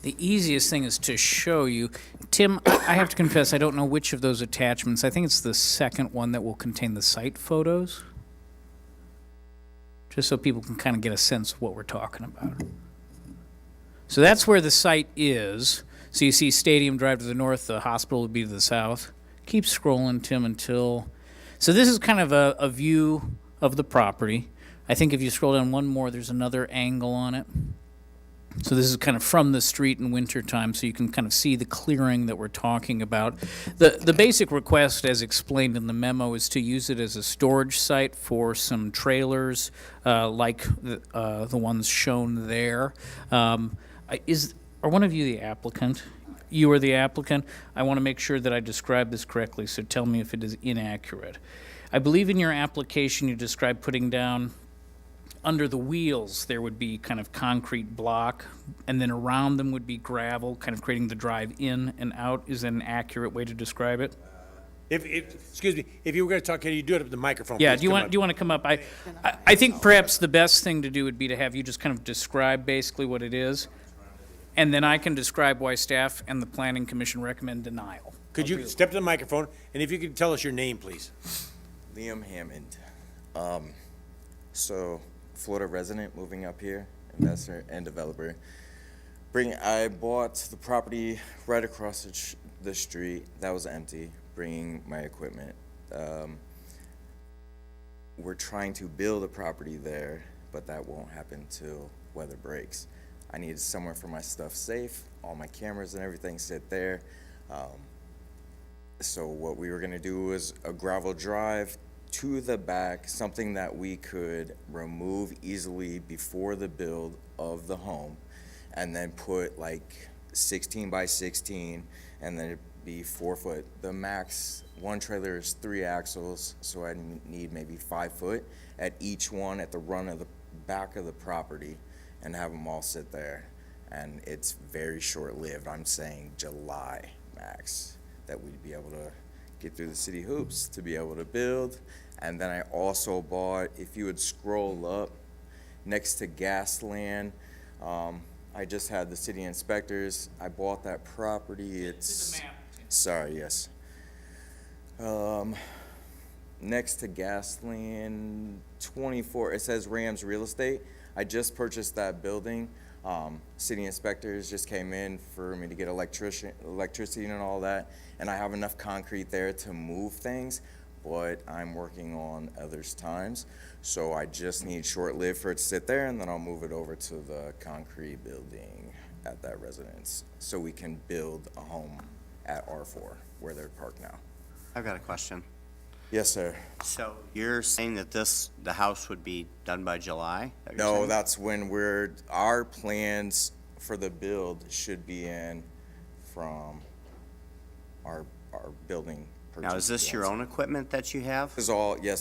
Speaker 11: The easiest thing is to show you. Tim, I have to confess, I don't know which of those attachments. I think it's the second one that will contain the site photos. Just so people can kind of get a sense of what we're talking about. So that's where the site is. So you see Stadium Drive to the north, the hospital would be to the south. Keep scrolling, Tim, until... So this is kind of a view of the property. I think if you scroll down one more, there's another angle on it. So this is kind of from the street in wintertime, so you can kind of see the clearing that we're talking about. The basic request, as explained in the memo, is to use it as a storage site for some trailers, like the ones shown there. Are one of you the applicant? You are the applicant. I want to make sure that I describe this correctly, so tell me if it is inaccurate. I believe in your application you described putting down under the wheels there would be kind of concrete block, and then around them would be gravel, kind of creating the drive in and out. Is that an accurate way to describe it?
Speaker 1: Excuse me, if you were going to talk, can you do it up the microphone?
Speaker 11: Yeah,
Speaker 1: please?
Speaker 11: do you want to come up? I think perhaps the best thing to do would be to have you just kind of describe basically what it is, and then I can describe why staff and the planning commission recommend denial.
Speaker 1: Could you step to the microphone, and if you could tell us your name, please?
Speaker 13: Liam Hammond. So, Florida resident, moving up here, investor and developer. I bought the property right across the street that was empty, bringing my equipment. We're trying to build a property there, but that won't happen till weather breaks. I needed somewhere for my stuff safe, all my cameras and everything sit there. So what we were gonna do was a gravel drive to the back, something that we could remove easily before the build of the home, and then put like 16 by 16, and then it'd be 4 foot. The max, one trailer is 3 axles, so I need maybe 5 foot at each one at the run of the back of the property, and have them all sit there. And it's very short-lived. I'm saying July max, that we'd be able to get through the city hoops to be able to build. And then I also bought, if you would scroll up, next to Gasland, I just had the city inspectors. I bought that property. It's sorry, yes. Next to Gasland 24, it says Rams Real Estate. I just purchased that building. City inspectors just came in for me to get electricity and all that, and I have enough concrete there to move things, but I'm working on others' times, so I just need short-lived for it to sit there, and then I'll move it over to the concrete building at that residence, so we can build a home at R4, where they're parked now.
Speaker 10: I've got a question.
Speaker 13: Yes, sir.
Speaker 10: So you're saying that the house would be done by July?
Speaker 13: No, that's when our plans for the build should be in from our building purchase.
Speaker 10: Now, is this your own equipment that you have?
Speaker 13: This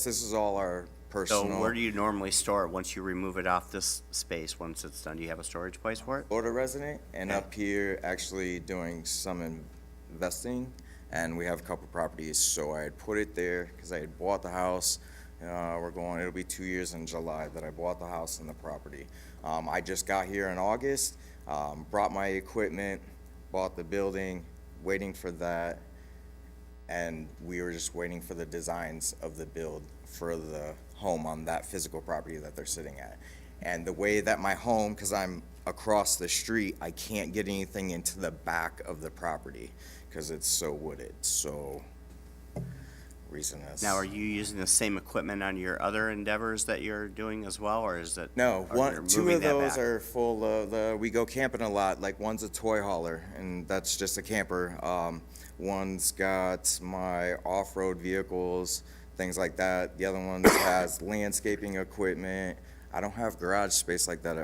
Speaker 13: is all our personal.
Speaker 10: So where do you normally store it once you remove it off this space, once it's done? Do you have a storage place for it?
Speaker 13: Florida resident, and up here actually doing some investing, and we have a couple properties, so I had put it there because I had bought the house. It'll be 2 years in July that I bought the house and the property. I just got here in August, brought my equipment, bought the building, waiting for that, and we were just waiting for the designs of the build for the home on that physical property that they're sitting at. And the way that my home, because I'm across the street, I can't get anything into the back of the property because it's so wooded. So reasonless.
Speaker 10: Now, are you using the same equipment on your other endeavors that you're doing as well, or is it?
Speaker 13: No,
Speaker 10: or you're
Speaker 13: two
Speaker 10: moving
Speaker 13: of
Speaker 10: that
Speaker 13: those
Speaker 10: back?
Speaker 13: are full of we go camping a lot. Like one's a toy hauler, and that's just a camper. One's got my off-road vehicles, things like that. The other one has landscaping equipment. I don't have garage space like that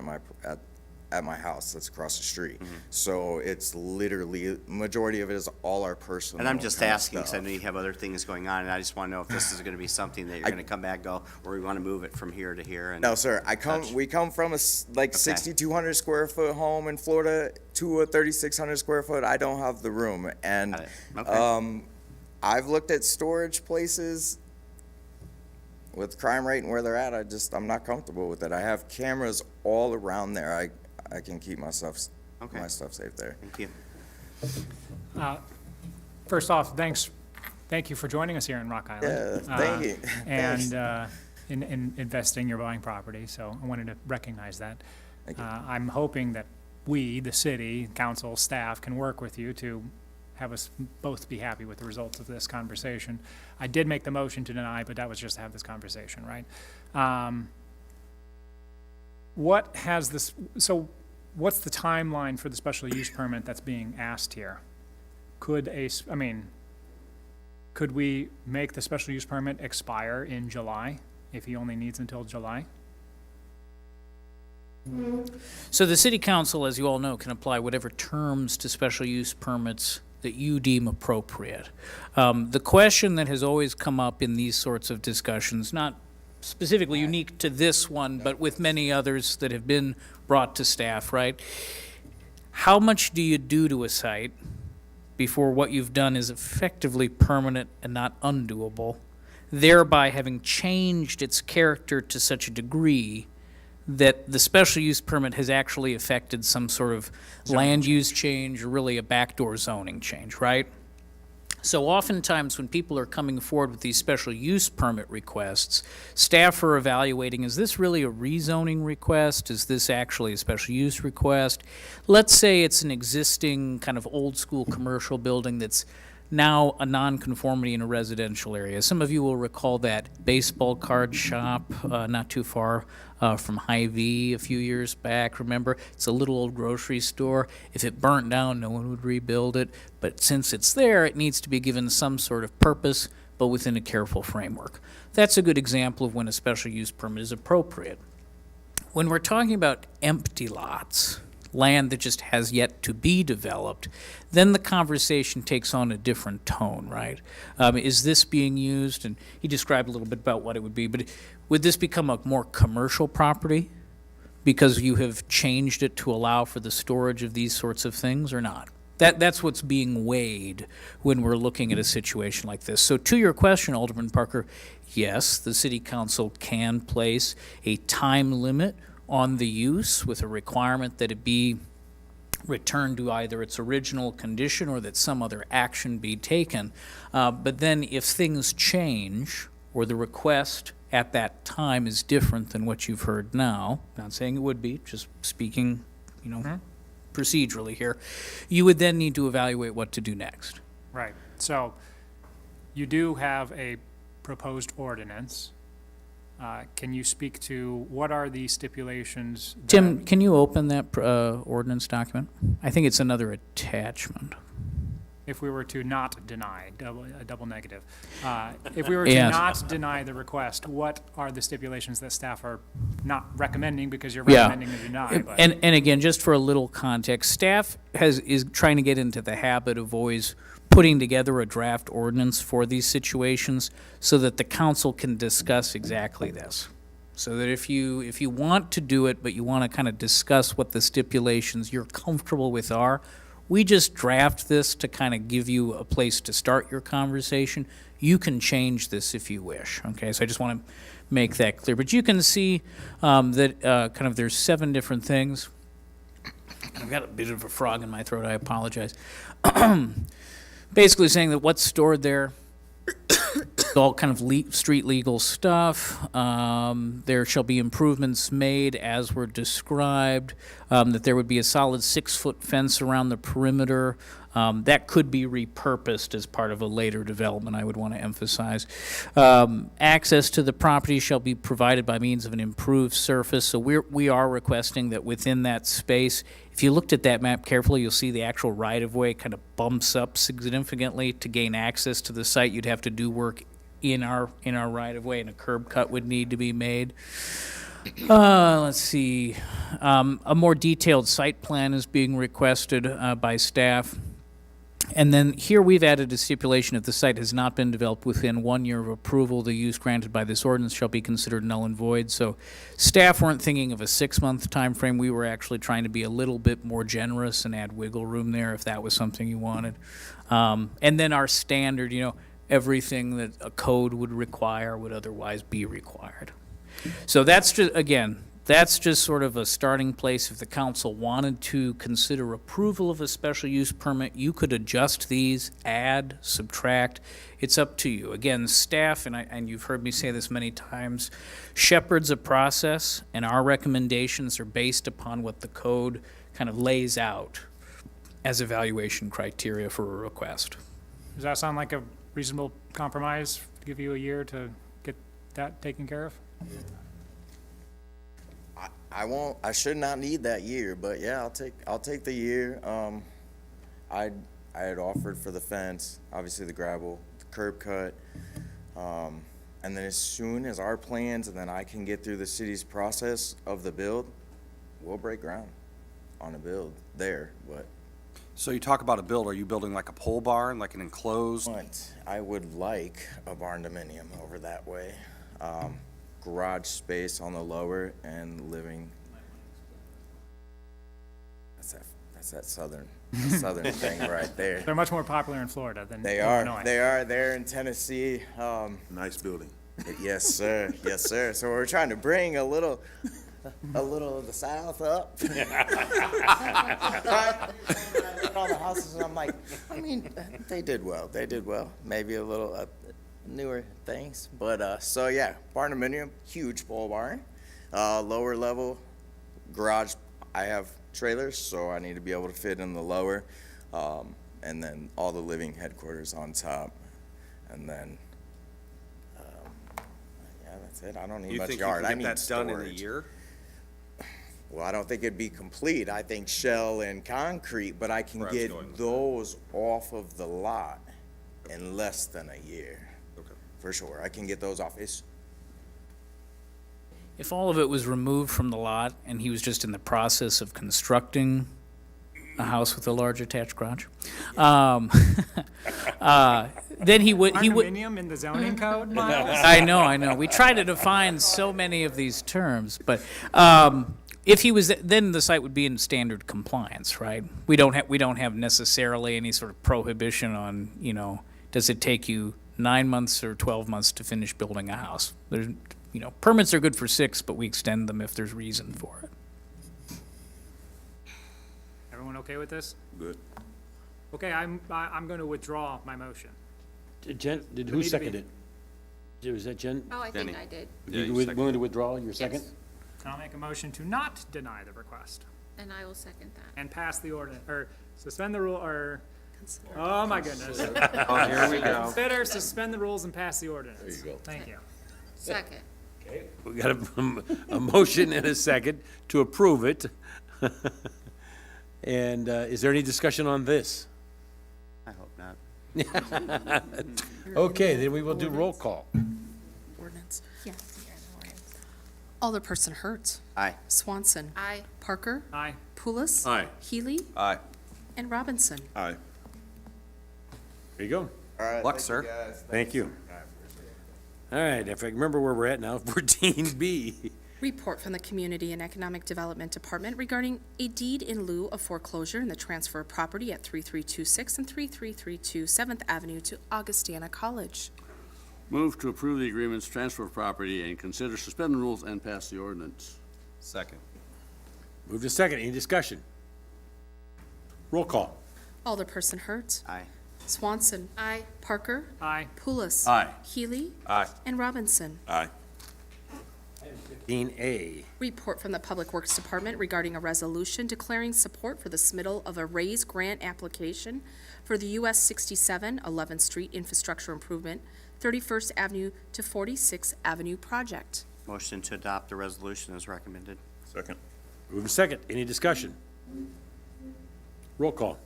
Speaker 13: at my house that's across the street.
Speaker 10: Mm-hmm.
Speaker 13: So it's literally, majority of it is all our personal.
Speaker 10: And I'm just
Speaker 13: kind of
Speaker 10: asking, because I
Speaker 13: stuff.
Speaker 10: know you have other things going on, and I just want to know if this is going to be something that you're going to come back and go, or we want to move it from here to here. And
Speaker 13: No, sir.
Speaker 10: such.
Speaker 13: We come from a 6,200 square foot home in Florida to a 3,600 square foot. I don't have the room, and
Speaker 10: Got it. Okay.
Speaker 13: I've looked at storage places with crime rate and where they're at. I'm not comfortable with it. I have cameras all around there. I can keep my stuff safe there.
Speaker 10: Thank you.
Speaker 9: First off, thank you for joining us here in Rock Island.
Speaker 13: Yeah, thank you. Thanks.
Speaker 9: And in investing your buying property, so I wanted to recognize that.
Speaker 13: Thank you.
Speaker 9: I'm hoping that we, the city, council, staff, can work with you to have us both be happy with the results of this conversation. I did make the motion to deny, but that was just to have this conversation, right? What's the timeline for the special use permit that's being asked here? Could we make the special use permit expire in July, if he only needs until July?
Speaker 11: So the city council, as you all know, can apply whatever terms to special use permits that you deem appropriate. The question that has always come up in these sorts of discussions, not specifically unique to this one, but with many others that have been brought to staff, right? How much do you do to a site before what you've done is effectively permanent and not undoable, thereby having changed its character to such a degree that the special use permit has actually affected some sort of land use change or really a backdoor zoning change, right? So oftentimes when people are coming forward with these special use permit requests, staff are evaluating, is this really a rezoning request? Is this actually a special use request? Let's say it's an existing kind of old school commercial building that's now a nonconformity in a residential area. Some of you will recall that baseball card shop not too far from Hy-Vee a few years back. Remember, it's a little old grocery store. If it burnt down, no one would rebuild it. But since it's there, it needs to be given some sort of purpose, but within a careful framework. That's a good example of when a special use permit is appropriate. When we're talking about empty lots, land that just has yet to be developed, then the conversation takes on a different tone, right? Is this being used, and he described a little bit about what it would be, but would this become a more commercial property because you have changed it to allow for the storage of these sorts of things or not? That's what's being weighed when we're looking at a situation like this. So to your question, Alderman Parker, yes, the city council can place a time limit on the use with a requirement that it be returned to either its original condition or that some other action be taken. But then if things change or the request at that time is different than what you've heard now, not saying it would be, just speaking, procedurally here, you would then need to evaluate what to do next.
Speaker 9: Right, so you do have a proposed ordinance. Can you speak to what are the stipulations?
Speaker 11: Tim, can you open that ordinance document? I think it's another attachment.
Speaker 9: If we were to not deny, a double negative, if we were to
Speaker 11: Yes.
Speaker 9: not deny the request, what are the stipulations that staff are not recommending because you're
Speaker 11: Yeah.
Speaker 9: recommending to deny? But
Speaker 11: And again, just for a little context, staff is trying to get into the habit of always putting together a draft ordinance for these situations so that the council can discuss exactly this. So that if you want to do it, but you want to kind of discuss what the stipulations you're comfortable with are, we just draft this to kind of give you a place to start your conversation. You can change this if you wish, okay? So I just want to make that clear. But you can see that kind of there's 7 different things. I've got a bit of a frog in my throat, I apologize. Basically saying that what's stored there, all kind of street legal stuff. There shall be improvements made as were described, that there would be a solid 6-foot fence around the perimeter. That could be repurposed as part of a later development, I would want to emphasize. Access to the property shall be provided by means of an improved surface. So we are requesting that within that space, if you looked at that map carefully, you'll see the actual right-of-way kind of bumps up significantly. To gain access to the site, you'd have to do work in our right-of-way, and a curb cut would need to be made. Let's see. A more detailed site plan is being requested by staff. And then here we've added a stipulation: if the site has not been developed within 1 year of approval, the use granted by this ordinance shall be considered null and void. So staff weren't thinking of a 6-month time frame. We were actually trying to be a little bit more generous and add wiggle room there if that was something you wanted. And then our standard, everything that a code would require would otherwise be required. So that's just, again, that's just sort of a starting place. If the council wanted to consider approval of a special use permit, you could adjust these, add, subtract. It's up to you. Again, staff, and you've heard me say this many times, shepherds a process, and our recommendations are based upon what the code kind of lays out as evaluation criteria for a request.
Speaker 9: Does that sound like a reasonable compromise? Give you a year to get that taken care of?
Speaker 13: I should not need that year, but yeah, I'll take the year. I had offered for the fence, obviously the gravel, the curb cut, and then as soon as our plans and then I can get through the city's process of the build, we'll break ground on a build there. But
Speaker 6: So you talk about a build, are you building like a pole barn, like an enclosed?
Speaker 13: I would like a barn dominium over that way. Garage space on the lower and living. That's that southern thing right there.
Speaker 9: They're much more popular in Florida than
Speaker 13: They
Speaker 9: Illinois.
Speaker 13: are. They are there in Tennessee.
Speaker 12: Nice building.
Speaker 13: Yes, sir. Yes, sir. So we're trying to bring a little of the South up. All the houses, and I'm like, they did well. They did well. Maybe a little newer things, but so yeah, barn dominium, huge pole barn, lower level garage. I have trailers, so I need to be able to fit in the lower, and then all the living headquarters on top, and then yeah, that's it. I don't need
Speaker 6: You
Speaker 13: much
Speaker 6: think
Speaker 13: yard.
Speaker 6: you
Speaker 13: I
Speaker 6: can
Speaker 13: need
Speaker 6: get that done in a
Speaker 13: storage.
Speaker 6: year?
Speaker 13: Well, I don't think it'd be complete. I think shell and concrete, but I can
Speaker 6: Where I was
Speaker 13: get
Speaker 6: going with
Speaker 13: those off of the lot in less than a year.
Speaker 6: Okay.
Speaker 13: For sure, I can get those off.
Speaker 11: If all of it was removed from the lot and he was just in the process of constructing a house with a large attached garage, then he would.
Speaker 9: Condominium in the zoning code, Miles?
Speaker 11: I know. We try to define so many of these terms, but if he was, then the site would be in standard compliance, right? We don't have necessarily any sort of prohibition on, does it take you 9 months or 12 months to finish building a house? There's, permits are good for 6, but we extend them if there's reason for it.
Speaker 9: Everyone okay with this?
Speaker 12: Good.
Speaker 9: Okay, I'm going to withdraw my motion.
Speaker 1: Jen, who seconded it? Was that Jen?
Speaker 5: Oh, I think
Speaker 6: Jenny.
Speaker 5: I did,
Speaker 6: Yeah, you
Speaker 1: You
Speaker 6: second.
Speaker 1: willing to withdraw your second?
Speaker 5: Yes.
Speaker 9: I'll make a motion to not deny the request
Speaker 5: and I will second that.
Speaker 9: and pass the ordinance, or suspend the rule, or, oh my goodness.
Speaker 6: Oh, here we go.
Speaker 9: Consider, suspend the rules and pass the ordinance. There you go. Thank you.
Speaker 5: Second.
Speaker 1: We got a motion and a second to approve it. And is there any discussion on this?
Speaker 10: I hope not.
Speaker 1: Okay, then we will do roll call.
Speaker 2: Ordinance. Yes. Alderperson Hertz.
Speaker 10: Aye.
Speaker 2: Swanson.
Speaker 5: Aye.
Speaker 2: Parker.
Speaker 9: Aye.
Speaker 2: Pulis.
Speaker 1: Aye.
Speaker 2: Healy.
Speaker 6: Aye.
Speaker 2: And Robinson.
Speaker 12: Aye.
Speaker 1: There you go.
Speaker 13: All right,
Speaker 6: Luck,
Speaker 13: thank
Speaker 6: sir.
Speaker 13: you guys.
Speaker 1: Thank you. All right, if I remember where we're at now, 14B.
Speaker 2: Report from the Community and Economic Development Department regarding a deed in lieu of foreclosure and the transfer of property at 3326 and 3332 7th Avenue to Augustana College.
Speaker 14: Move to approve the agreements, transfer of property, and consider suspending rules and pass the ordinance.
Speaker 6: Second.
Speaker 1: Move to second, any discussion? Roll call.
Speaker 2: Alderperson Hertz.
Speaker 10: Aye.
Speaker 2: Swanson.
Speaker 5: Aye.
Speaker 2: Parker.
Speaker 9: Aye.
Speaker 2: Pulis.
Speaker 14: Aye.
Speaker 2: Healy.
Speaker 1: Aye.
Speaker 2: And Robinson.
Speaker 12: Aye.
Speaker 1: 15A.
Speaker 2: Report from the Public Works Department regarding a resolution declaring support for the submittal of a RAISE grant application for the US 67 11th Street Infrastructure Improvement, 31st Avenue to 46th Avenue project.
Speaker 10: Motion to adopt the resolution as recommended.
Speaker 12: Second.
Speaker 1: Move to second. Any discussion? Roll call.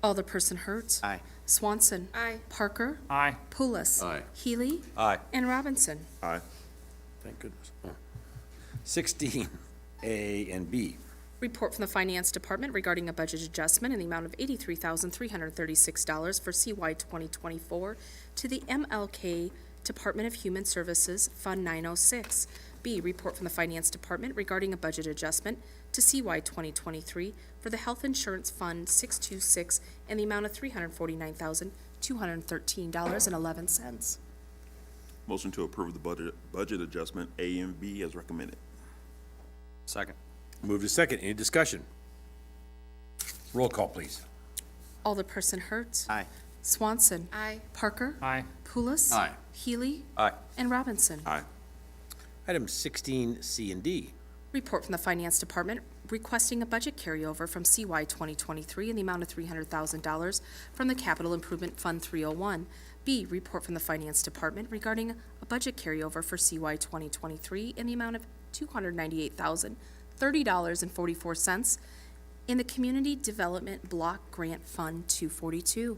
Speaker 2: Alderperson Hertz.
Speaker 10: Aye.
Speaker 2: Swanson.
Speaker 5: Aye.
Speaker 2: Parker.
Speaker 9: Aye.
Speaker 2: Pulis.
Speaker 14: Aye.
Speaker 2: Healy.
Speaker 6: Aye.
Speaker 2: And Robinson.
Speaker 12: Aye.
Speaker 1: Thank goodness. 16A and B.
Speaker 2: Report from the Finance Department regarding a budget adjustment in the amount of $83,336 for CY 2024 to the MLK Department of Human Services, Fund 906. B, report from the Finance Department regarding a budget adjustment to CY 2023 for the Health Insurance Fund 626 in the amount of $349,213.11.
Speaker 12: Motion to approve the budget adjustment A and B as recommended.
Speaker 6: Second.
Speaker 1: Move to second. Any discussion? Roll call, please.
Speaker 2: Alderperson Hertz.
Speaker 10: Aye.
Speaker 2: Swanson.
Speaker 5: Aye.
Speaker 2: Parker.
Speaker 9: Aye.
Speaker 2: Pulis.
Speaker 14: Aye.
Speaker 2: Healy.
Speaker 6: Aye.
Speaker 2: And Robinson.
Speaker 12: Aye.
Speaker 1: Item 16C and D.
Speaker 2: Report from the Finance Department requesting a budget carryover from CY 2023 in the amount of $300,000 from the Capital Improvement Fund 301. B, report from the Finance Department regarding a budget carryover for CY 2023 in the amount of $298,030.44 in the Community Development Block Grant Fund 242.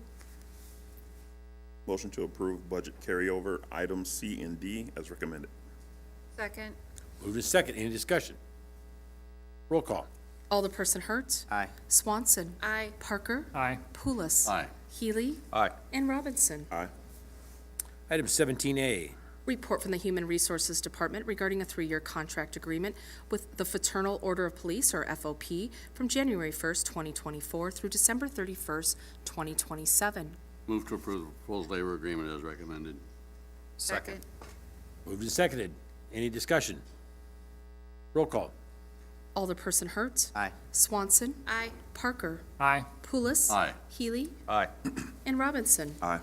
Speaker 12: Motion to approve budget carryover items C and D as recommended.
Speaker 5: Second.
Speaker 1: Move to second. Any discussion? Roll call.
Speaker 2: Alderperson Hertz.
Speaker 10: Aye.
Speaker 2: Swanson.
Speaker 5: Aye.
Speaker 2: Parker.
Speaker 9: Aye.
Speaker 2: Pulis.
Speaker 14: Aye.
Speaker 2: Healy.
Speaker 6: Aye.
Speaker 2: And Robinson.
Speaker 12: Aye.
Speaker 1: Item 17A.
Speaker 2: Report from the Human Resources Department regarding a 3-year contract agreement with the Fraternal Order of Police, or FOP, from January 1st, 2024 through December 31st, 2027.
Speaker 14: Move to approve the proposed labor agreement as recommended.
Speaker 5: Second.
Speaker 1: Moved and seconded. Any discussion? Roll call.
Speaker 2: Alderperson Hertz.
Speaker 10: Aye.
Speaker 2: Swanson.
Speaker 5: Aye.
Speaker 2: Parker.
Speaker 9: Aye.
Speaker 2: Pulis.
Speaker 14: Aye.
Speaker 2: Healy.
Speaker 6: Aye.
Speaker 2: And Robinson.
Speaker 12: Aye.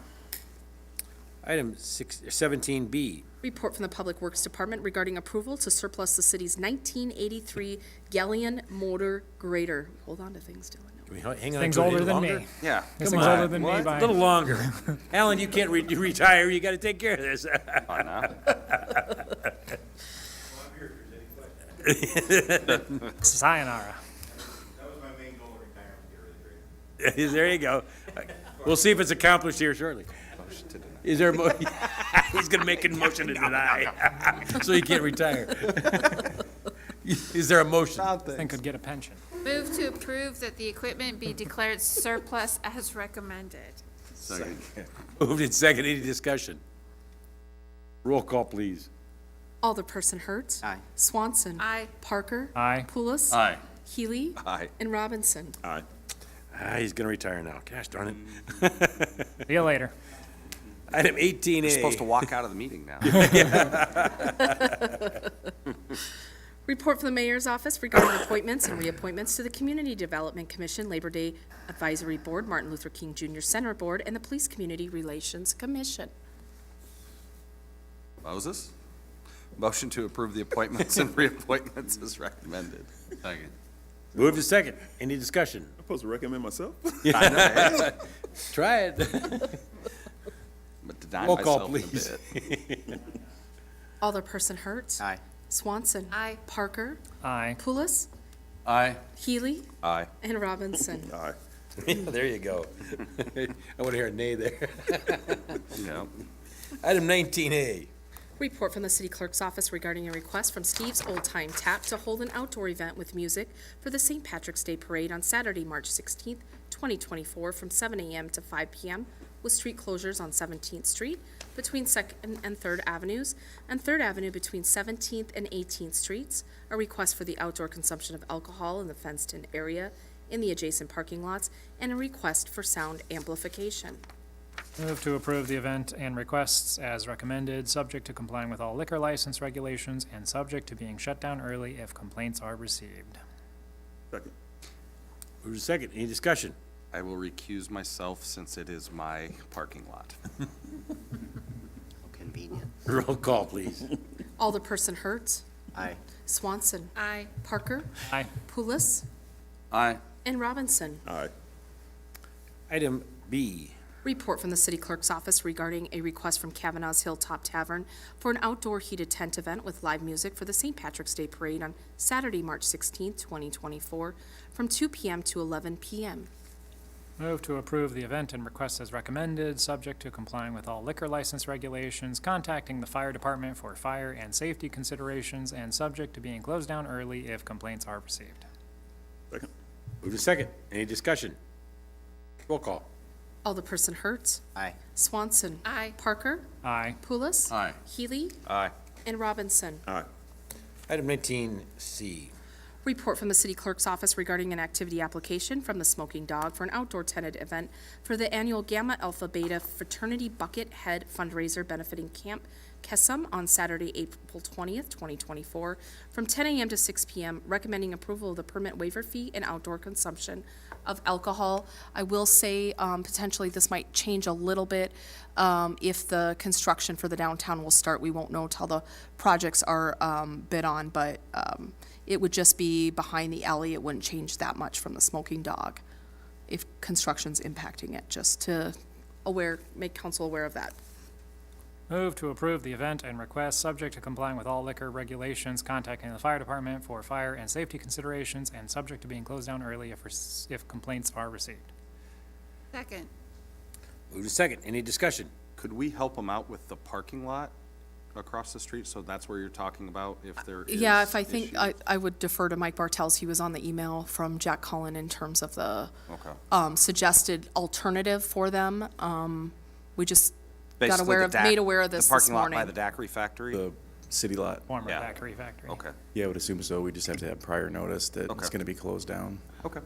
Speaker 1: Item 17B.
Speaker 2: Report from the Public Works Department regarding approval to surplus the city's 1983 Galleon motor grader. Hold on to things, Dylan.
Speaker 1: Can we hang on
Speaker 9: Thing's
Speaker 1: to it
Speaker 9: older
Speaker 1: any
Speaker 9: than
Speaker 1: longer?
Speaker 9: me.
Speaker 6: Yeah.
Speaker 9: This
Speaker 1: Come
Speaker 9: thing's
Speaker 1: on.
Speaker 9: older than me
Speaker 1: A
Speaker 9: by.
Speaker 1: little longer. Alan, you can't retire. You gotta take care of this.
Speaker 9: Sayonara.
Speaker 8: That was my main goal of retirement, get really great.
Speaker 1: There you go. We'll see if it's accomplished here shortly. Is there a he's gonna make a motion to deny, so he can't retire. Is there a motion?
Speaker 9: Thing could get a pension.
Speaker 5: Move to approve that the equipment be declared surplus as recommended.
Speaker 14: Second.
Speaker 1: Moved and seconded. Any discussion? Roll call, please.
Speaker 2: Alderperson Hertz.
Speaker 10: Aye.
Speaker 2: Swanson.
Speaker 5: Aye.
Speaker 2: Parker.
Speaker 9: Aye.
Speaker 2: Pulis.
Speaker 14: Aye.
Speaker 2: Healy.
Speaker 6: Aye.
Speaker 2: And Robinson.
Speaker 12: Aye.
Speaker 1: He's gonna retire now. Gosh darn it.
Speaker 9: See you later.
Speaker 1: Item 18A.
Speaker 6: You're supposed to walk out of the meeting now.
Speaker 2: Report from the Mayor's Office regarding appointments and reappointments to the Community Development Commission, Labor Day Advisory Board, Martin Luther King Jr. Center Board, and the Police Community Relations Commission.
Speaker 6: Moses? Motion to approve the appointments and reappointments as recommended.
Speaker 14: Second.
Speaker 1: Moved to second. Any discussion?
Speaker 12: I'm supposed to recommend myself?
Speaker 1: Try it.
Speaker 6: But deny
Speaker 1: Roll call,
Speaker 6: myself in a
Speaker 1: please.
Speaker 6: bit.
Speaker 2: Alderperson Hertz.
Speaker 10: Aye.
Speaker 2: Swanson.
Speaker 5: Aye.
Speaker 2: Parker.
Speaker 9: Aye.
Speaker 2: Pulis.
Speaker 14: Aye.
Speaker 2: Healy.
Speaker 6: Aye.
Speaker 2: And Robinson.
Speaker 12: Aye.
Speaker 1: There you go. I want to hear a nay there.
Speaker 6: Yeah.
Speaker 1: Item 19A.
Speaker 2: Report from the City Clerk's Office regarding a request from Steve's Old Time Tap to hold an outdoor event with music for the St. Patrick's Day Parade on Saturday, March 16th, 2024, from 7 a.m. to 5 p.m., with street closures on 17th Street between 2nd and 3rd Avenues, and 3rd Avenue between 17th and 18th Streets, a request for the outdoor consumption of alcohol in the fenced-in area in the adjacent parking lots, and a request for sound amplification.
Speaker 9: Move to approve the event and requests as recommended, subject to complying with all liquor license regulations and subject to being shut down early if complaints are received.
Speaker 12: Second.
Speaker 1: Moved to second. Any discussion?
Speaker 6: I will recuse myself since it is my parking lot.
Speaker 10: Convenient.
Speaker 1: Roll call, please.
Speaker 2: Alderperson Hertz,
Speaker 10: Aye.
Speaker 2: Swanson,
Speaker 5: Aye.
Speaker 2: Parker,
Speaker 9: Aye.
Speaker 2: Pulis,
Speaker 14: Aye.
Speaker 2: and Robinson.
Speaker 12: Aye.
Speaker 1: Item B,
Speaker 2: Report from the city clerk's office regarding a request from Kavanaugh's Hilltop Tavern for an outdoor heated tent event with live music for the St. Patrick's Day Parade on Saturday, March 16th, 2024, from 2 p.m. to 11 p.m.
Speaker 9: Move to approve the event and request as recommended, subject to complying with all liquor license regulations, contacting the fire department for fire and safety considerations, and subject to being closed down early if complaints are received.
Speaker 12: Second.
Speaker 1: move to second. Any discussion? Roll call.
Speaker 2: Alderperson Hertz,
Speaker 10: Aye.
Speaker 2: Swanson.
Speaker 5: Aye.
Speaker 2: Parker,
Speaker 9: Aye.
Speaker 2: Pulis.
Speaker 14: Aye.
Speaker 2: Healy,
Speaker 6: Aye.
Speaker 2: and Robinson.
Speaker 12: Aye.
Speaker 1: Item 19C,
Speaker 2: Report from the city clerk's office regarding an activity application from the Smoking Dog for an outdoor tented event for the annual Gamma Alpha Beta Fraternity Bucket Head fundraiser benefiting Camp Kesem on Saturday, April 20th, 2024, from 10 a.m. to 6 p.m., recommending approval of the permit waiver fee and outdoor consumption of alcohol. I will say, potentially this might change a little bit, if the construction for the downtown will start. We won't know till the projects are, bid on, but, it would just be behind the alley. It wouldn't change that much from the Smoking Dog if construction's impacting it, just to make council aware of that.
Speaker 9: Move to approve the event and request, subject to complying with all liquor regulations, contacting the fire department for fire and safety considerations, and subject to being closed down early if complaints are received.
Speaker 5: Second.
Speaker 1: move to second. Any discussion?
Speaker 6: Could we help them out with the parking lot across the street? So that's where you're talking about if there is
Speaker 2: Yeah, if I think,
Speaker 6: issues?
Speaker 2: I would defer to Mike Bartels. He was on the email from Jack Cullen in terms of the
Speaker 6: Okay.
Speaker 2: suggested alternative for them. We just got
Speaker 6: Basically,
Speaker 2: aware
Speaker 6: the
Speaker 2: of, made aware of this
Speaker 6: The parking lot
Speaker 2: morning.
Speaker 6: by the daiquiri factory?
Speaker 8: The city lot,
Speaker 9: Former
Speaker 6: Yeah.
Speaker 9: Factory Factory.
Speaker 6: Okay,
Speaker 8: yeah, I would assume so. We just have to have prior notice that
Speaker 6: Okay.
Speaker 8: it's gonna be closed down.
Speaker 6: okay.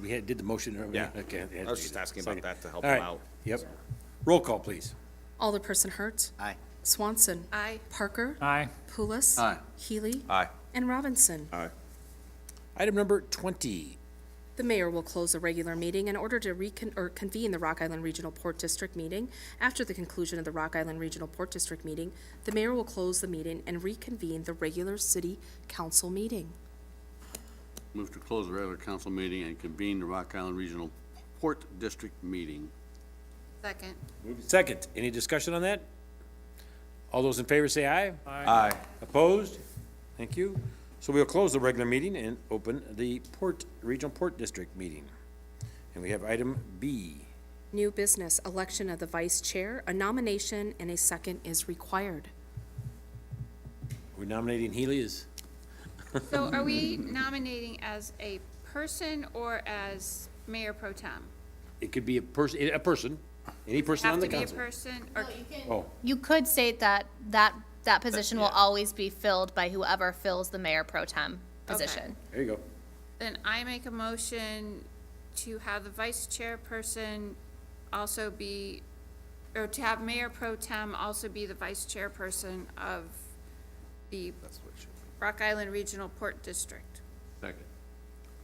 Speaker 1: Did the motion already?
Speaker 6: Yeah.
Speaker 1: Okay.
Speaker 6: I was just asking about that to help
Speaker 1: All
Speaker 6: them
Speaker 1: right.
Speaker 6: out.
Speaker 1: Yep. Roll call, please.
Speaker 2: Alderperson Hertz,
Speaker 10: Aye.
Speaker 2: Swanson.
Speaker 5: Aye.
Speaker 2: Parker,
Speaker 9: Aye.
Speaker 2: Pulis.
Speaker 14: Aye.
Speaker 2: Healy,
Speaker 6: Aye.
Speaker 2: and Robinson.
Speaker 12: Aye.
Speaker 1: Item number 20,
Speaker 2: The mayor will close the regular meeting in order to convene the Rock Island Regional Port District meeting. After the conclusion of the Rock Island Regional Port District meeting, the mayor will close the meeting and reconvene the regular city council meeting.
Speaker 14: Move to close the regular council meeting and convene the Rock Island Regional Port District meeting.
Speaker 5: Second.
Speaker 1: move to second. Any discussion on that? All those in favor say aye.
Speaker 6: Aye.
Speaker 1: Opposed? Thank you. So we'll close the regular meeting and open the Regional Port District meeting. And we have item B.
Speaker 2: New business, election of the vice chair. A nomination and a second is required.
Speaker 1: We're nominating Healy as,
Speaker 5: So are we nominating as a person or as mayor pro tem?
Speaker 1: it could be a person, any person on
Speaker 5: Have
Speaker 1: the
Speaker 5: to be a
Speaker 1: council.
Speaker 5: person or?
Speaker 1: Oh,
Speaker 15: You could state that position will always be filled by whoever fills the mayor pro tem position.
Speaker 1: there you go.
Speaker 5: Then I make a motion to have the vice chairperson also be, or to have mayor pro tem also be the vice chairperson of the Rock Island Regional Port District.
Speaker 14: Second.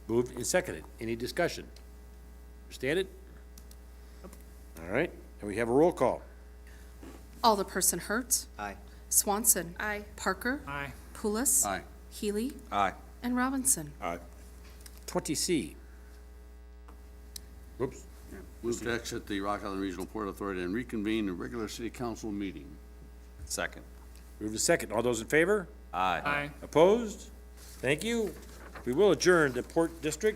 Speaker 1: Moved and seconded. Any discussion? Understand it? All right, and we have a roll call.
Speaker 2: Alderperson Hertz,
Speaker 10: Aye.
Speaker 2: Swanson.
Speaker 5: Aye.
Speaker 2: Parker,
Speaker 9: Aye.
Speaker 2: Pulis.
Speaker 14: Aye.
Speaker 2: Healy,
Speaker 6: Aye.
Speaker 2: and Robinson.
Speaker 12: Aye.
Speaker 1: 20C. Whoops.
Speaker 14: Move to exit the Rock Island Regional Port Authority and reconvene the regular city council meeting.
Speaker 6: Second.
Speaker 1: Moved to second. All those in favor?
Speaker 6: Aye.
Speaker 9: Aye.
Speaker 1: Opposed? Thank you. We will adjourn the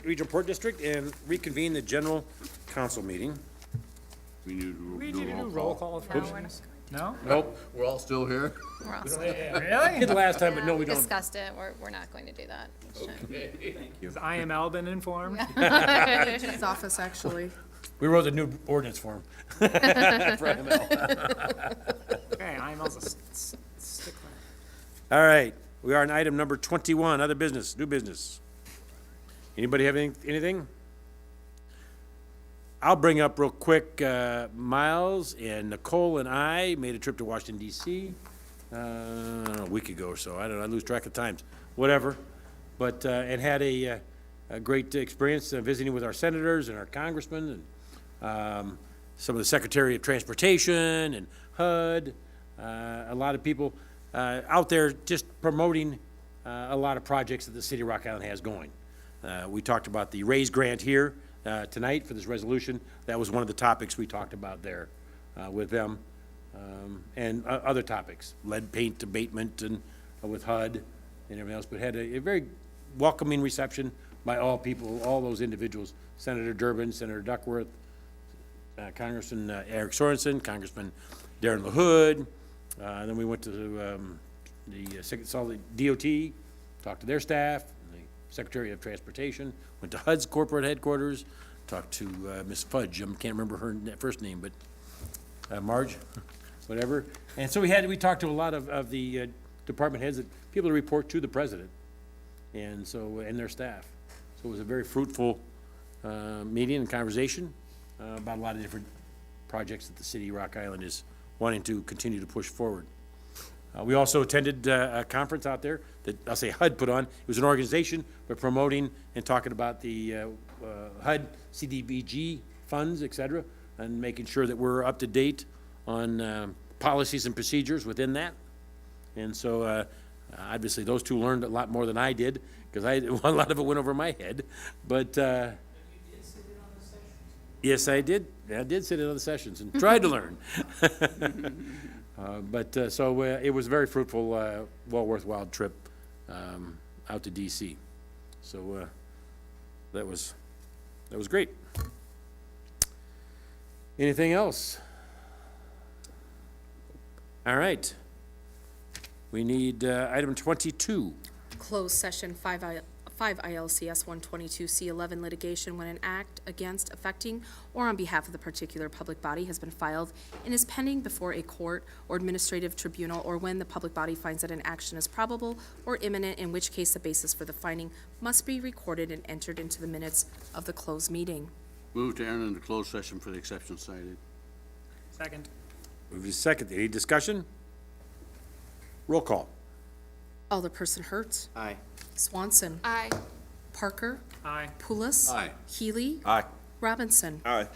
Speaker 1: Regional Port District, and reconvene the general council meeting.
Speaker 14: We need to
Speaker 9: We
Speaker 14: do
Speaker 9: need to
Speaker 14: a
Speaker 9: do
Speaker 14: roll
Speaker 9: roll
Speaker 14: call.
Speaker 9: call first. No?
Speaker 1: Nope.
Speaker 14: We're all still here?
Speaker 15: We're also
Speaker 1: We did last time, but no, we don't.
Speaker 15: discussed it. We're not going to do that.
Speaker 9: Has IML been informed?
Speaker 2: His office, actually.
Speaker 1: We wrote a new ordinance for him.
Speaker 9: Okay, IML's a stickler.
Speaker 1: All right, we are on item number 21, other business, new business. Anybody have anything? I'll bring up real quick, Miles and Nicole and I made a trip to Washington DC, a week ago or so. I don't know, I lose track of times, whatever. But, and had a a great experience visiting with our senators and our congressmen and some of the Secretary of Transportation and HUD, a lot of people out there just promoting a lot of projects that the city of Rock Island has going. We talked about the RAISE grant here tonight for this resolution. That was one of the topics we talked about there with them, and other topics, lead paint abatement and with HUD and everything else, but had a very welcoming reception by all people, all those individuals, Senator Durbin, Senator Duckworth, Congressman Eric Sorensen, Congressman Darren LaHood. Then we went to saw the DOT, talked to their staff, the Secretary of Transportation, went to HUD's corporate headquarters, talked to Ms. Fudge, I can't remember her first name, but Marge, whatever. And so we talked to a lot of the department heads, people to report to the president, and so, and their staff. So it was a very fruitful meeting and conversation about a lot of different projects that the city of Rock Island is wanting to continue to push forward. We also attended a conference out there that, I'll say HUD put on. It was an organization, but promoting and talking about the HUD, CDBG funds, et cetera, and making sure that we're up to date on policies and procedures within that. And so, obviously, those two learned a lot more than I did, because a lot of it went over my head. But yes, I did. I did sit in on the sessions and tried to learn. So it was a very fruitful, well worthwhile trip out to DC. So that was great. Anything else? All right. We need item 22.
Speaker 2: Closed session 5 ILCS 122C11 litigation when an act against, affecting, or on behalf of the particular public body has been filed and is pending before a court or administrative tribunal, or when the public body finds that an action is probable or imminent, in which case the basis for the finding must be recorded and entered into the minutes of the closed meeting.
Speaker 14: Move to enter into closed session for the exception cited.
Speaker 9: Second.
Speaker 1: Move to second. Any discussion? Roll call.
Speaker 2: Alderperson Hertz.
Speaker 10: Aye.
Speaker 2: Swanson.
Speaker 5: Aye.
Speaker 2: Parker.
Speaker 9: Aye.
Speaker 2: Pulis.
Speaker 14: Aye.
Speaker 2: Healy.
Speaker 1: Aye.
Speaker 2: Robinson.
Speaker 13: Aye.